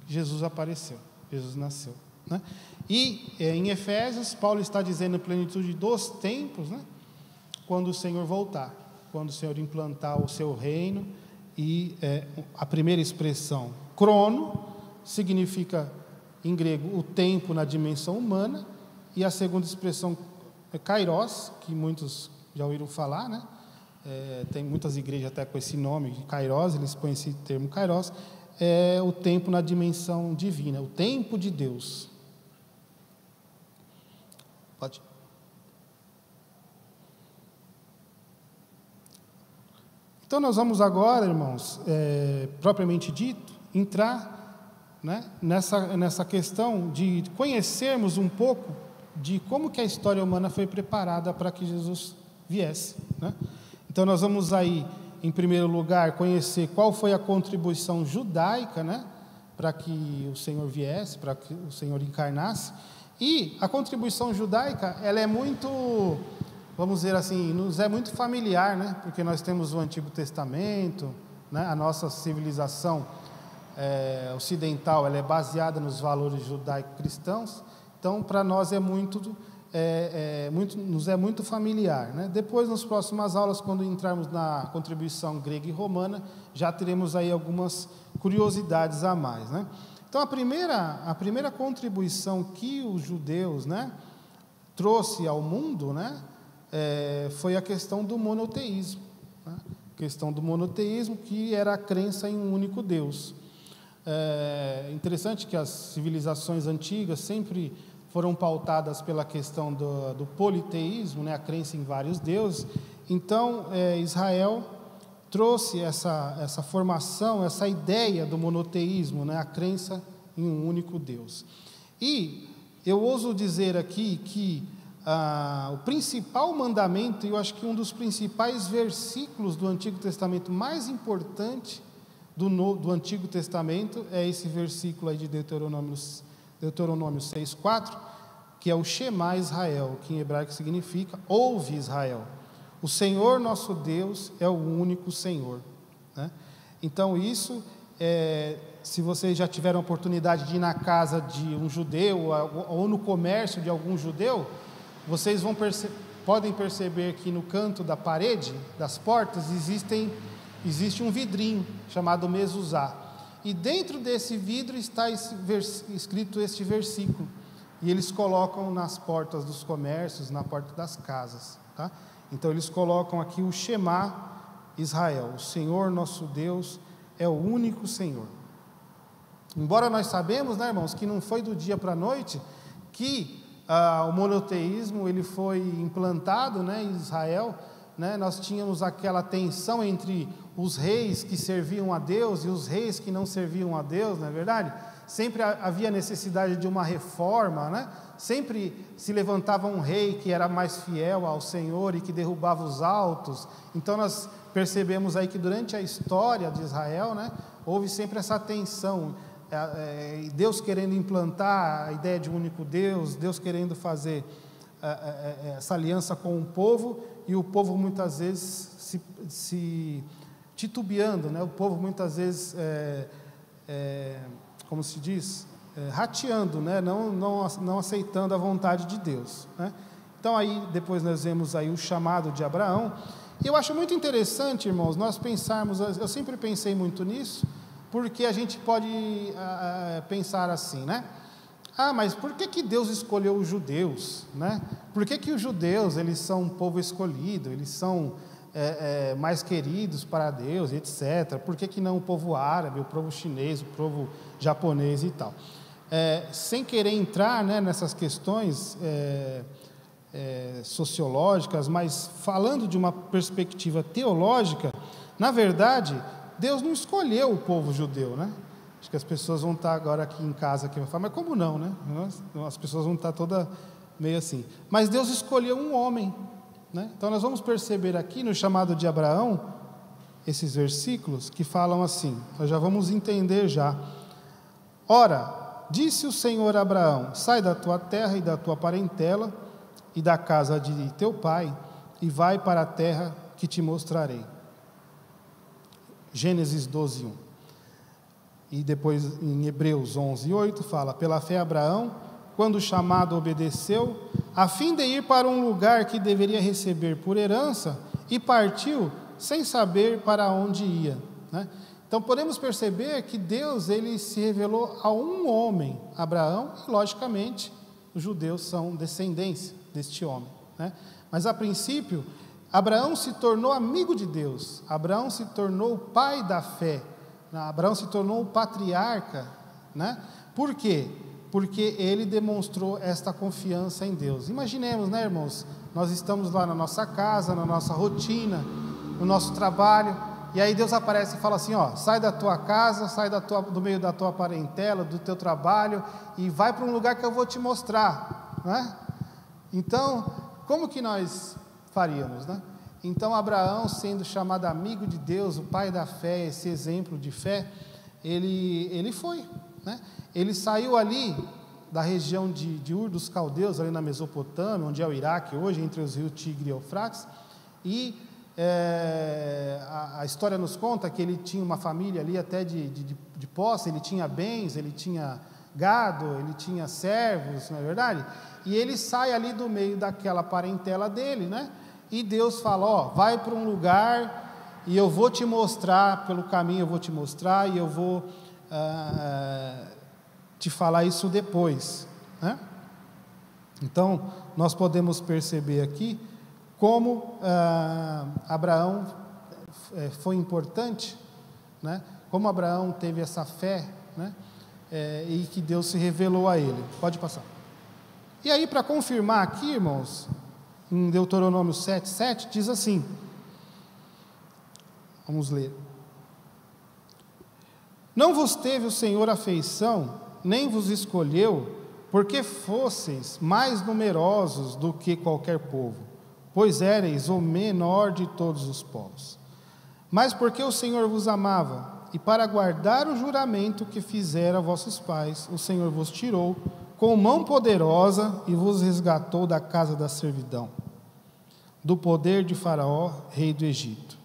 Jesus apareceu, Jesus nasceu, né? E em Efésios, Paulo está dizendo a plenitude dos tempos, né? Quando o Senhor voltar, quando o Senhor implantar o seu reino. E a primeira expressão, crono, significa em grego o tempo na dimensão humana, e a segunda expressão é kairos, que muitos já ouviram falar, né? Tem muitas igrejas até com esse nome de kairos, eles põem esse termo kairos, é o tempo na dimensão divina, o tempo de Deus. Pode. Então, nós vamos agora, irmãos, propriamente dito, entrar, né, nessa questão de conhecermos um pouco de como que a história humana foi preparada para que Jesus viesse, né? Então, nós vamos aí, em primeiro lugar, conhecer qual foi a contribuição judaica, né, para que o Senhor viesse, para que o Senhor encarnasse. E a contribuição judaica, ela é muito, vamos dizer assim, nos é muito familiar, né? Porque nós temos o Antigo Testamento, né? A nossa civilização ocidental, ela é baseada nos valores judaico-cristãos. Então, para nós nos é muito familiar, né? Depois, nas próximas aulas, quando entrarmos na contribuição grega e romana, já teremos aí algumas curiosidades a mais, né? Então, a primeira contribuição que os judeus, né, trouxe ao mundo, né, foi a questão do monoteísmo, né? A questão do monoteísmo, que era a crença em um único Deus. É interessante que as civilizações antigas sempre foram pautadas pela questão do politeísmo, né, a crença em vários deuses. Então, Israel trouxe essa formação, essa ideia do monoteísmo, né, a crença em um único Deus. E eu ouso dizer aqui que o principal mandamento, e eu acho que um dos principais versículos do Antigo Testamento mais importante do Antigo Testamento é esse versículo aí de Deuteronômio 6:4, que é o Shema Israel, que em hebraico significa ouve Israel. O Senhor nosso Deus é o único Senhor, né? Então isso, se vocês já tiveram a oportunidade de ir na casa de um judeu ou no comércio de algum judeu, vocês podem perceber que no canto da parede, das portas, existe um vidrinho chamado mezuzá. E dentro desse vidro está escrito este versículo. E eles colocam nas portas dos comércios, na porta das casas, tá? Então eles colocam aqui o Shema Israel, o Senhor nosso Deus é o único Senhor. Embora nós sabemos, né, irmãos, que não foi do dia para a noite que o monoteísmo ele foi implantado, né, em Israel, né? Nós tínhamos aquela tensão entre os reis que serviam a Deus e os reis que não serviam a Deus, não é verdade? Sempre havia necessidade de uma reforma, né? Sempre se levantava um rei que era mais fiel ao Senhor e que derrubava os altos. Então nós percebemos aí que durante a história de Israel, né, houve sempre essa tensão, Deus querendo implantar a ideia de um único Deus, Deus querendo fazer essa aliança com o povo, e o povo muitas vezes se titubeando, né? O povo muitas vezes, como se diz, rateando, né? Não aceitando a vontade de Deus, né? Então aí depois nós vemos aí o chamado de Abraão. E eu acho muito interessante, irmãos, nós pensarmos, eu sempre pensei muito nisso, porque a gente pode pensar assim, né? Mas por que Deus escolheu os judeus, né? Por que os judeus, eles são um povo escolhido, eles são mais queridos para Deus, etc. Por que não o povo árabe, o povo chinês, o povo japonês e tal? Sem querer entrar, né, nessas questões sociológicas, mas falando de uma perspectiva teológica, na verdade, Deus não escolheu o povo judeu, né? Acho que as pessoas vão estar agora aqui em casa que vão falar, mas como não, né? As pessoas vão estar toda meio assim. Mas Deus escolheu um homem, né? Então nós vamos perceber aqui no chamado de Abraão esses versículos que falam assim. Nós já vamos entender já. Ora, disse o Senhor a Abraão: sai da tua terra e da tua parentela e da casa de teu pai e vai para a terra que te mostrarei. Gênesis 12:1. E depois em Hebreus 11:8 fala: pela fé Abraão, quando chamado, obedeceu, a fim de ir para um lugar que deveria receber por herança, e partiu sem saber para onde ia, né? Então podemos perceber que Deus, ele se revelou a um homem, Abraão, e logicamente os judeus são descendência deste homem, né? Mas a princípio Abraão se tornou amigo de Deus, Abraão se tornou o pai da fé, Abraão se tornou o patriarca, né? Por quê? Porque ele demonstrou esta confiança em Deus. Imaginemos, né, irmãos? Nós estamos lá na nossa casa, na nossa rotina, no nosso trabalho, e aí Deus aparece e fala assim: sai da tua casa, sai do meio da tua parentela, do teu trabalho, e vai para um lugar que eu vou te mostrar, né? Então, como que nós faríamos, né? Então Abraão, sendo chamado amigo de Deus, o pai da fé, esse exemplo de fé, ele foi, né? Ele saiu ali da região de Ur dos Caldeus, ali na Mesopotâmia, onde é o Iraque hoje, entre os rios Tigre e Eufrates, e a história nos conta que ele tinha uma família ali até de posse, ele tinha bens, ele tinha gado, ele tinha servos, não é verdade? E ele sai ali do meio daquela parentela dele, né? E Deus fala: vai para um lugar e eu vou te mostrar, pelo caminho eu vou te mostrar, e eu vou te falar isso depois, né? Então nós podemos perceber aqui como Abraão foi importante, né? Como Abraão teve essa fé, né? E que Deus se revelou a ele. Pode passar. E aí, para confirmar aqui, irmãos, em Deuteronômio 7:7 diz assim, vamos ler: não vos teve o Senhor afeição, nem vos escolheu, porque fosseis mais numerosos do que qualquer povo, pois éreis o menor de todos os povos. Mas porque o Senhor vos amava, e para guardar o juramento que fizera a vossos pais, o Senhor vos tirou com mão poderosa e vos resgatou da casa da servidão, do poder de Faraó, rei do Egito.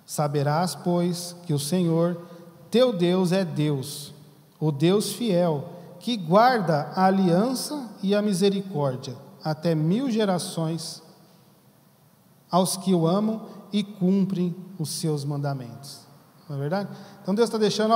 Saberás, pois, que o Senhor, teu Deus, é Deus, o Deus fiel, que guarda a aliança e a misericórdia até 1000 gerações aos que o amam e cumprem os seus mandamentos. Não é verdade? Então Deus está deixando,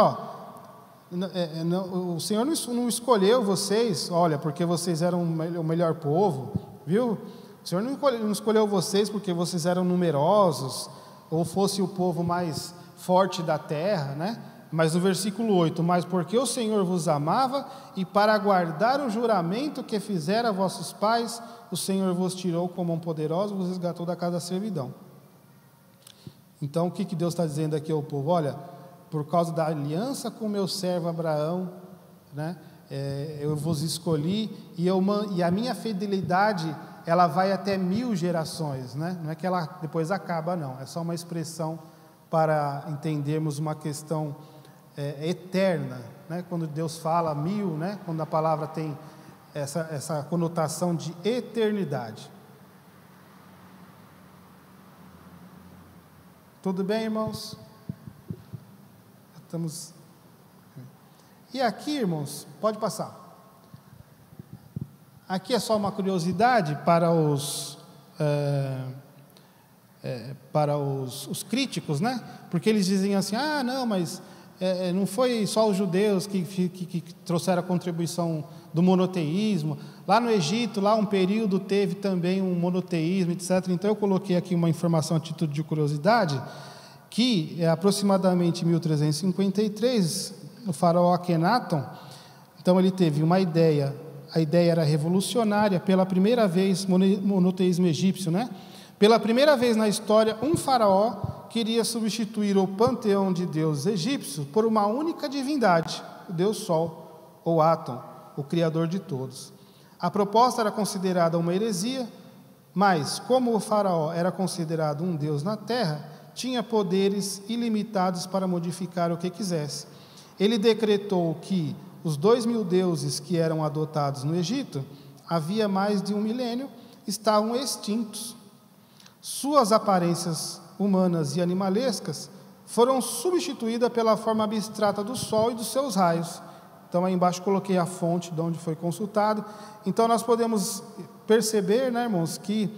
o Senhor não escolheu vocês, olha, porque vocês eram o melhor povo, viu? O Senhor não escolheu vocês porque vocês eram numerosos, ou fosse o povo mais forte da terra, né? Mas no versículo 8, mas porque o Senhor vos amava, e para guardar o juramento que fizera a vossos pais, o Senhor vos tirou com mão poderosa, vos resgatou da casa da servidão. Então, o que Deus está dizendo aqui ao povo? Olha, por causa da aliança com meu servo Abraão, né, eu vos escolhi, e a minha fidelidade, ela vai até 1000 gerações, né? Não é que ela depois acaba, não. É só uma expressão para entendermos uma questão eterna, né? Quando Deus fala 1000, né? Quando a palavra tem essa conotação de eternidade. Tudo bem, irmãos? Estamos... E aqui, irmãos, pode passar. Aqui é só uma curiosidade para os críticos, né? Porque eles dizem assim, não, mas não foi só os judeus que trouxeram a contribuição do monoteísmo. Lá no Egito, lá um período teve também um monoteísmo, etc. Então eu coloquei aqui uma informação a título de curiosidade, que aproximadamente em 1353, o faraó Akenaton, então ele teve uma ideia, a ideia era revolucionária, pela primeira vez, monoteísmo egípcio, né? Pela primeira vez na história, um faraó queria substituir o panteão de deuses egípcios por uma única divindade, o deus Sol, ou Aton, o criador de todos. A proposta era considerada uma heresia, mas como o faraó era considerado um deus na terra, tinha poderes ilimitados para modificar o que quisesse. Ele decretou que os 2000 deuses que eram adotados no Egito, havia mais de 1 milênio, estavam extintos. Suas aparências humanas e animalescas foram substituídas pela forma abstrata do sol e dos seus raios. Então, aí embaixo coloquei a fonte de onde foi consultado. Então, nós podemos perceber, né, irmãos, que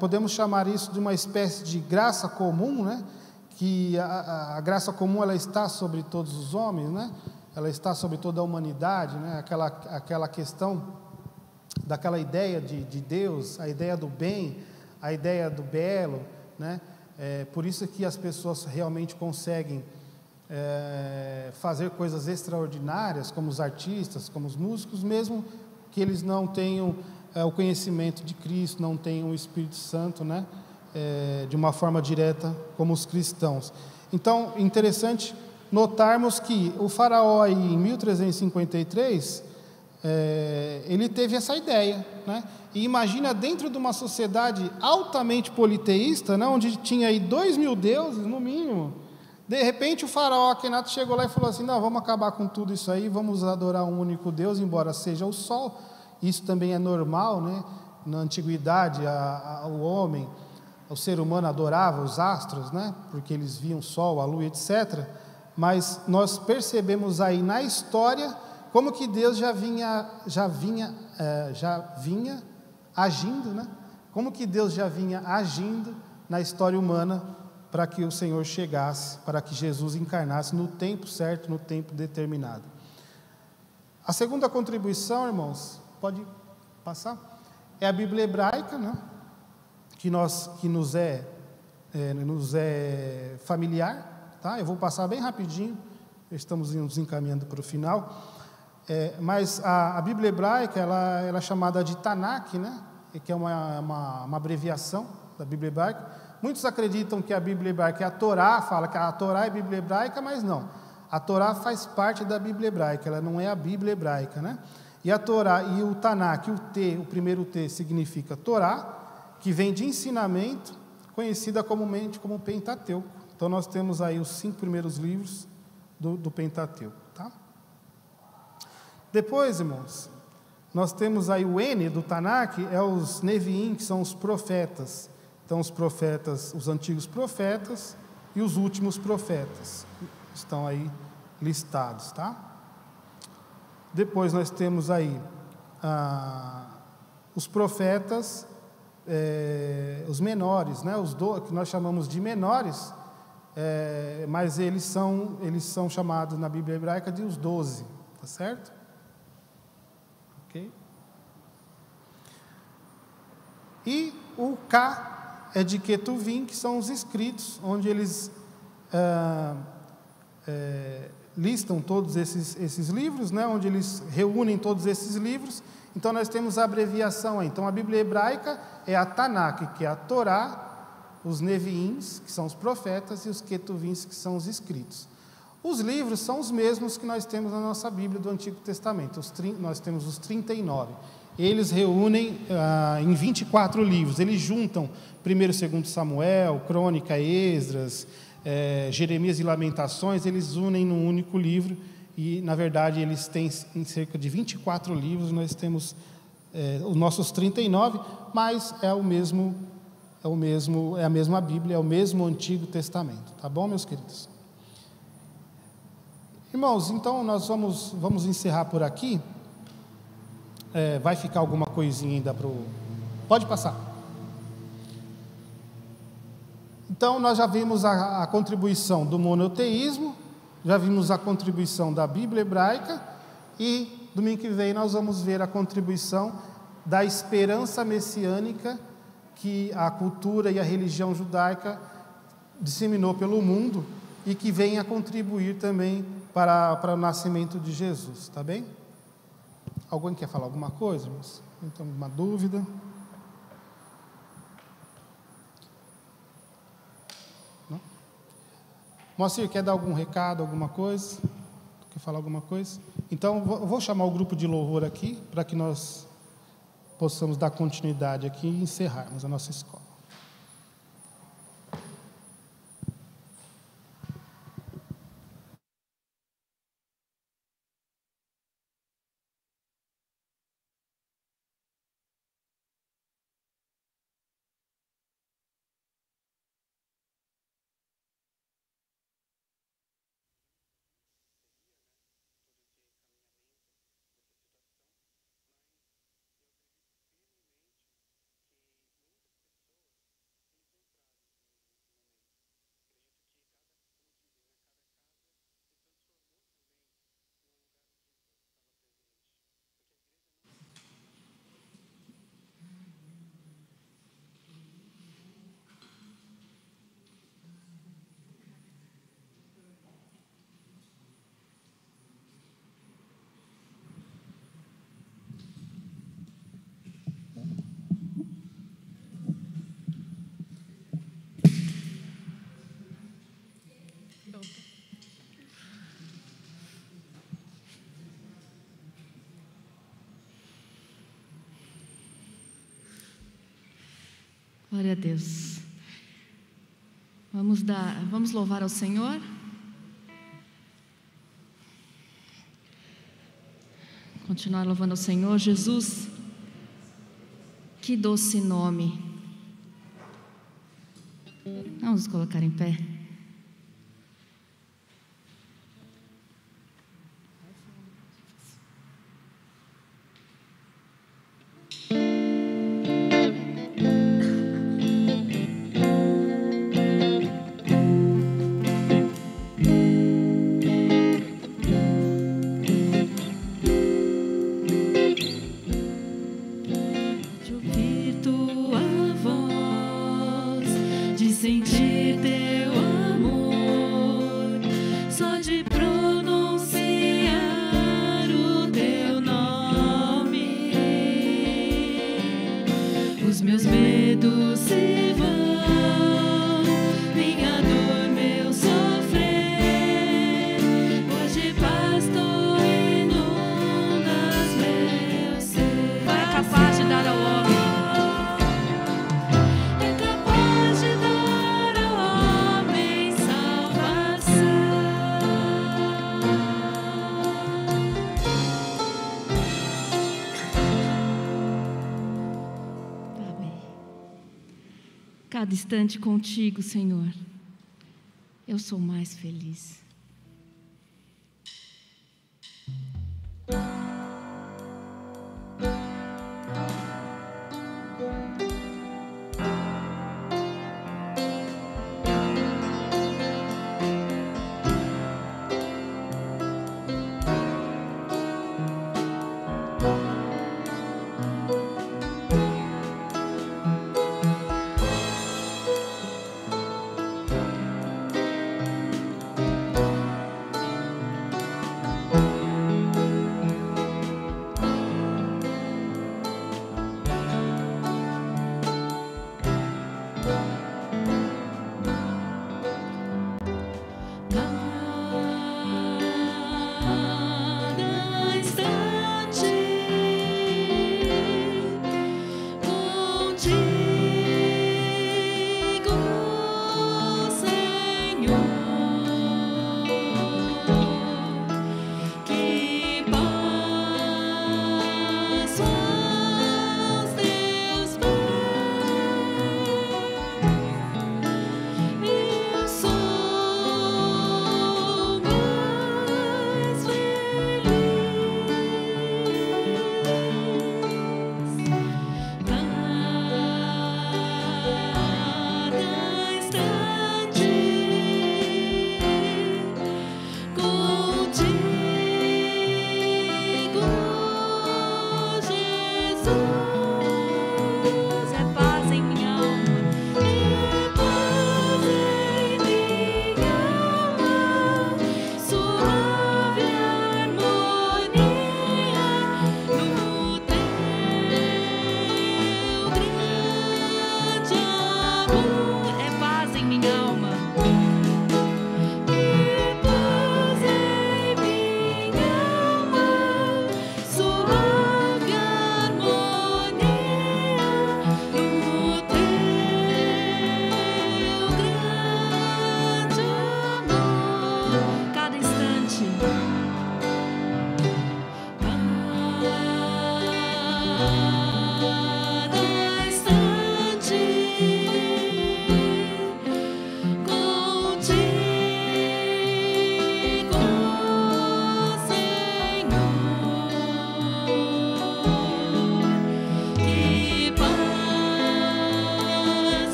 podemos chamar isso de uma espécie de graça comum, né? Que a graça comum, ela está sobre todos os homens, né? Ela está sobre toda a humanidade, né? Aquela questão daquela ideia de Deus, a ideia do bem, a ideia do belo, né? Por isso que as pessoas realmente conseguem fazer coisas extraordinárias, como os artistas, como os músicos, mesmo que eles não tenham o conhecimento de Cristo, não tenham o Espírito Santo, né? De uma forma direta, como os cristãos. Então, interessante notarmos que o faraó, aí, em 1353, ele teve essa ideia, né? E imagina, dentro de uma sociedade altamente politeísta, né, onde tinha aí 2000 deuses, no mínimo, de repente o faraó Akenaton chegou lá e falou assim, não, vamos acabar com tudo isso aí, vamos adorar um único Deus, embora seja o sol. Isso também é normal, né? Na antiguidade, o homem, o ser humano adorava os astros, né? Porque eles viam o sol, a lua, etc. Mas nós percebemos aí na história como que Deus já vinha agindo, né? Como que Deus já vinha agindo na história humana para que o Senhor chegasse, para que Jesus encarnasse no tempo certo, no tempo determinado. A segunda contribuição, irmãos, pode passar, é a Bíblia hebraica, né? Que nos é familiar, tá? Eu vou passar bem rapidinho, estamos nos encaminhando para o final, mas a Bíblia hebraica, ela é chamada de Tanakh, né? Que é uma abreviação da Bíblia hebraica. Muitos acreditam que a Bíblia hebraica é a Torá, fala que a Torá é a Bíblia hebraica, mas não. A Torá faz parte da Bíblia hebraica, ela não é a Bíblia hebraica, né? E a Torá e o Tanakh, o primeiro T significa Torá, que vem de ensinamento, conhecida comumente como Pentateuco. Então nós temos aí os 5 primeiros livros do Pentateuco, tá? Depois, irmãos, nós temos aí o N do Tanakh, é os Neviim, que são os profetas. Então os profetas, os antigos profetas e os últimos profetas estão aí listados, tá? Depois nós temos aí os profetas, os menores, né? Que nós chamamos de menores, mas eles são chamados na Bíblia hebraica de os 12, tá certo? Ok? E o K é de Ketuvim, que são os escritos, onde eles listam todos esses livros, né, onde eles reúnem todos esses livros. Então nós temos a abreviação aí. Então a Bíblia hebraica é a Tanakh, que é a Torá, os Neviins, que são os profetas, e os Ketuvins, que são os escritos. Os livros são os mesmos que nós temos na nossa Bíblia do Antigo Testamento. Nós temos os 39. Eles reúnem em 24 livros. Eles juntam 1º e 2º Samuel, Crônica, Esdras, Jeremias e Lamentações. Eles unem num único livro. E, na verdade, eles têm em cerca de 24 livros. Nós temos os nossos 39, mas é a mesma Bíblia, é o mesmo Antigo Testamento. Tá bom, meus queridos? Irmãos, então nós vamos encerrar por aqui. Vai ficar alguma coisinha ainda para o... Pode passar. Então, nós já vimos a contribuição do monoteísmo, já vimos a contribuição da Bíblia hebraica, e domingo que vem nós vamos ver a contribuição da esperança messiânica que a cultura e a religião judaica disseminou pelo mundo e que vem a contribuir também para o nascimento de Jesus, tá bem? Alguém quer falar alguma coisa, irmãos? Então, uma dúvida? Não? Moacir, quer dar algum recado, alguma coisa? Quer falar alguma coisa? Então, eu vou chamar o grupo de louvor aqui, para que nós possamos dar continuidade aqui e encerrarmos a nossa escola. Glória a Deus. Vamos louvar ao Senhor. Continuar louvando ao Senhor. Jesus, que doce nome. Vamos nos colocar em pé. Hoje, pastor, inunda as Cada instante contigo, Senhor, eu sou mais feliz.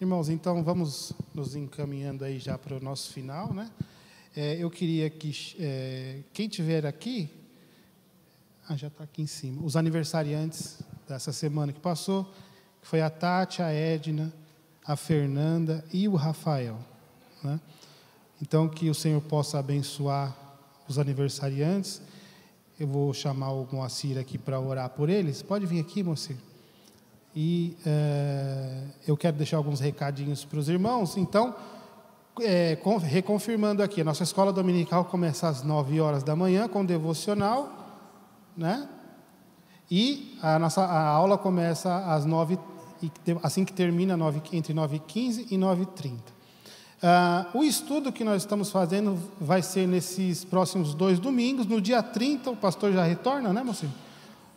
Irmãos, então vamos nos encaminhando aí já para o nosso final, né? Eu queria que quem tiver aqui, já está aqui em cima, os aniversariantes dessa semana que passou, que foi a Tati, a Edna, a Fernanda e o Rafael, né? Então, que o Senhor possa abençoar os aniversariantes. Eu vou chamar o Moacir aqui para orar por eles. Pode vir aqui, Moacir. E eu quero deixar alguns recadinhos para os irmãos. Então, reconfirmando aqui, a nossa escola dominical começa às 9 horas da manhã com devocional, né? E a aula começa às 9 assim que termina, entre 9h15 e 9h30. O estudo que nós estamos fazendo vai ser nesses próximos 2 domingos. No dia 30, o pastor já retorna, né, mocinho?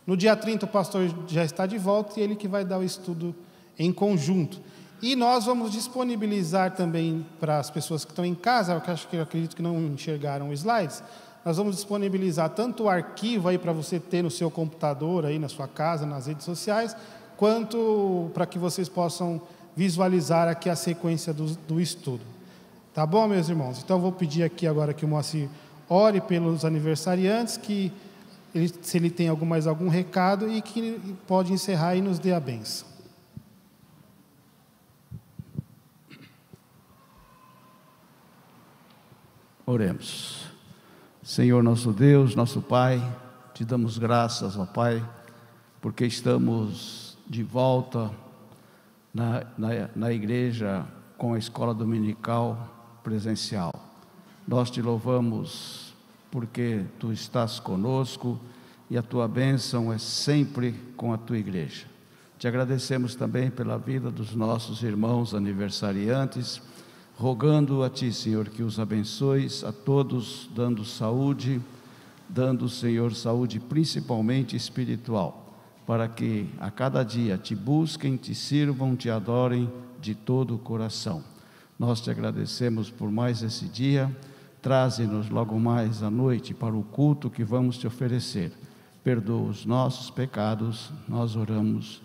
No dia 30, o pastor já está de volta e ele que vai dar o estudo em conjunto. E nós vamos disponibilizar também para as pessoas que estão em casa, eu acredito que não enxergaram os slides, nós vamos disponibilizar tanto o arquivo aí para você ter no seu computador, aí na sua casa, nas redes sociais, quanto para que vocês possam visualizar aqui a sequência do estudo. Tá bom, meus irmãos? Então, eu vou pedir aqui agora que o Moacir ore pelos aniversariantes, se ele tem mais algum recado, e que pode encerrar e nos dê a bênção. Oremos. Senhor nosso Deus, nosso Pai, te damos graças, ó Pai, porque estamos de volta na igreja com a escola dominical presencial. Nós te louvamos porque tu estás conosco e a tua bênção é sempre com a tua igreja. Te agradecemos também pela vida dos nossos irmãos aniversariantes, rogando a ti, Senhor, que os abençoes a todos, dando saúde, Senhor, saúde principalmente espiritual, para que a cada dia te busquem, te sirvam, te adorem de todo o coração. Nós te agradecemos por mais esse dia. Traze-nos logo mais à noite para o culto que vamos te oferecer. Perdoa os nossos pecados, nós oramos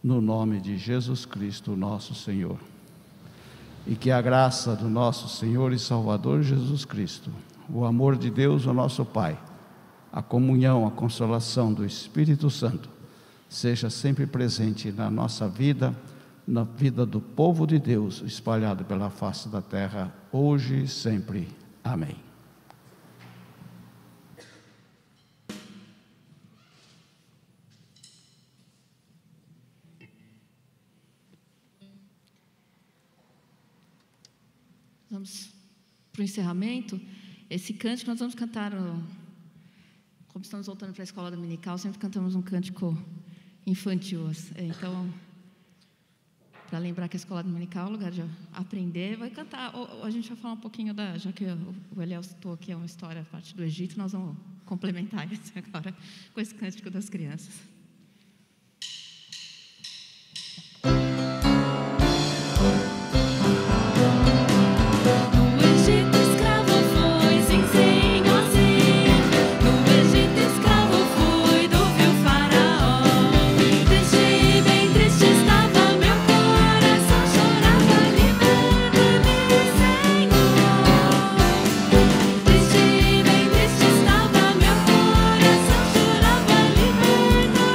no nome de Jesus Cristo, nosso Senhor. E que a graça do nosso Senhor e Salvador Jesus Cristo, o amor de Deus, o nosso Pai, a comunhão, a consolação do Espírito Santo, seja sempre presente na nossa vida, na vida do povo de Deus, espalhado pela face da terra, hoje e sempre. Amém. Vamos para o encerramento. Esse cântico nós vamos cantar, como estamos voltando para a escola dominical, sempre cantamos um cântico infantil. Então, para lembrar que a escola dominical é um lugar de aprender, vai cantar. A gente vai falar um pouquinho já que o Eliel citou aqui uma história, a parte do Egito, nós vamos complementar isso agora com esse cântico das crianças. Triste, bem triste estava meu coração, chorava liberta-me,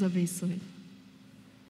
abençoe.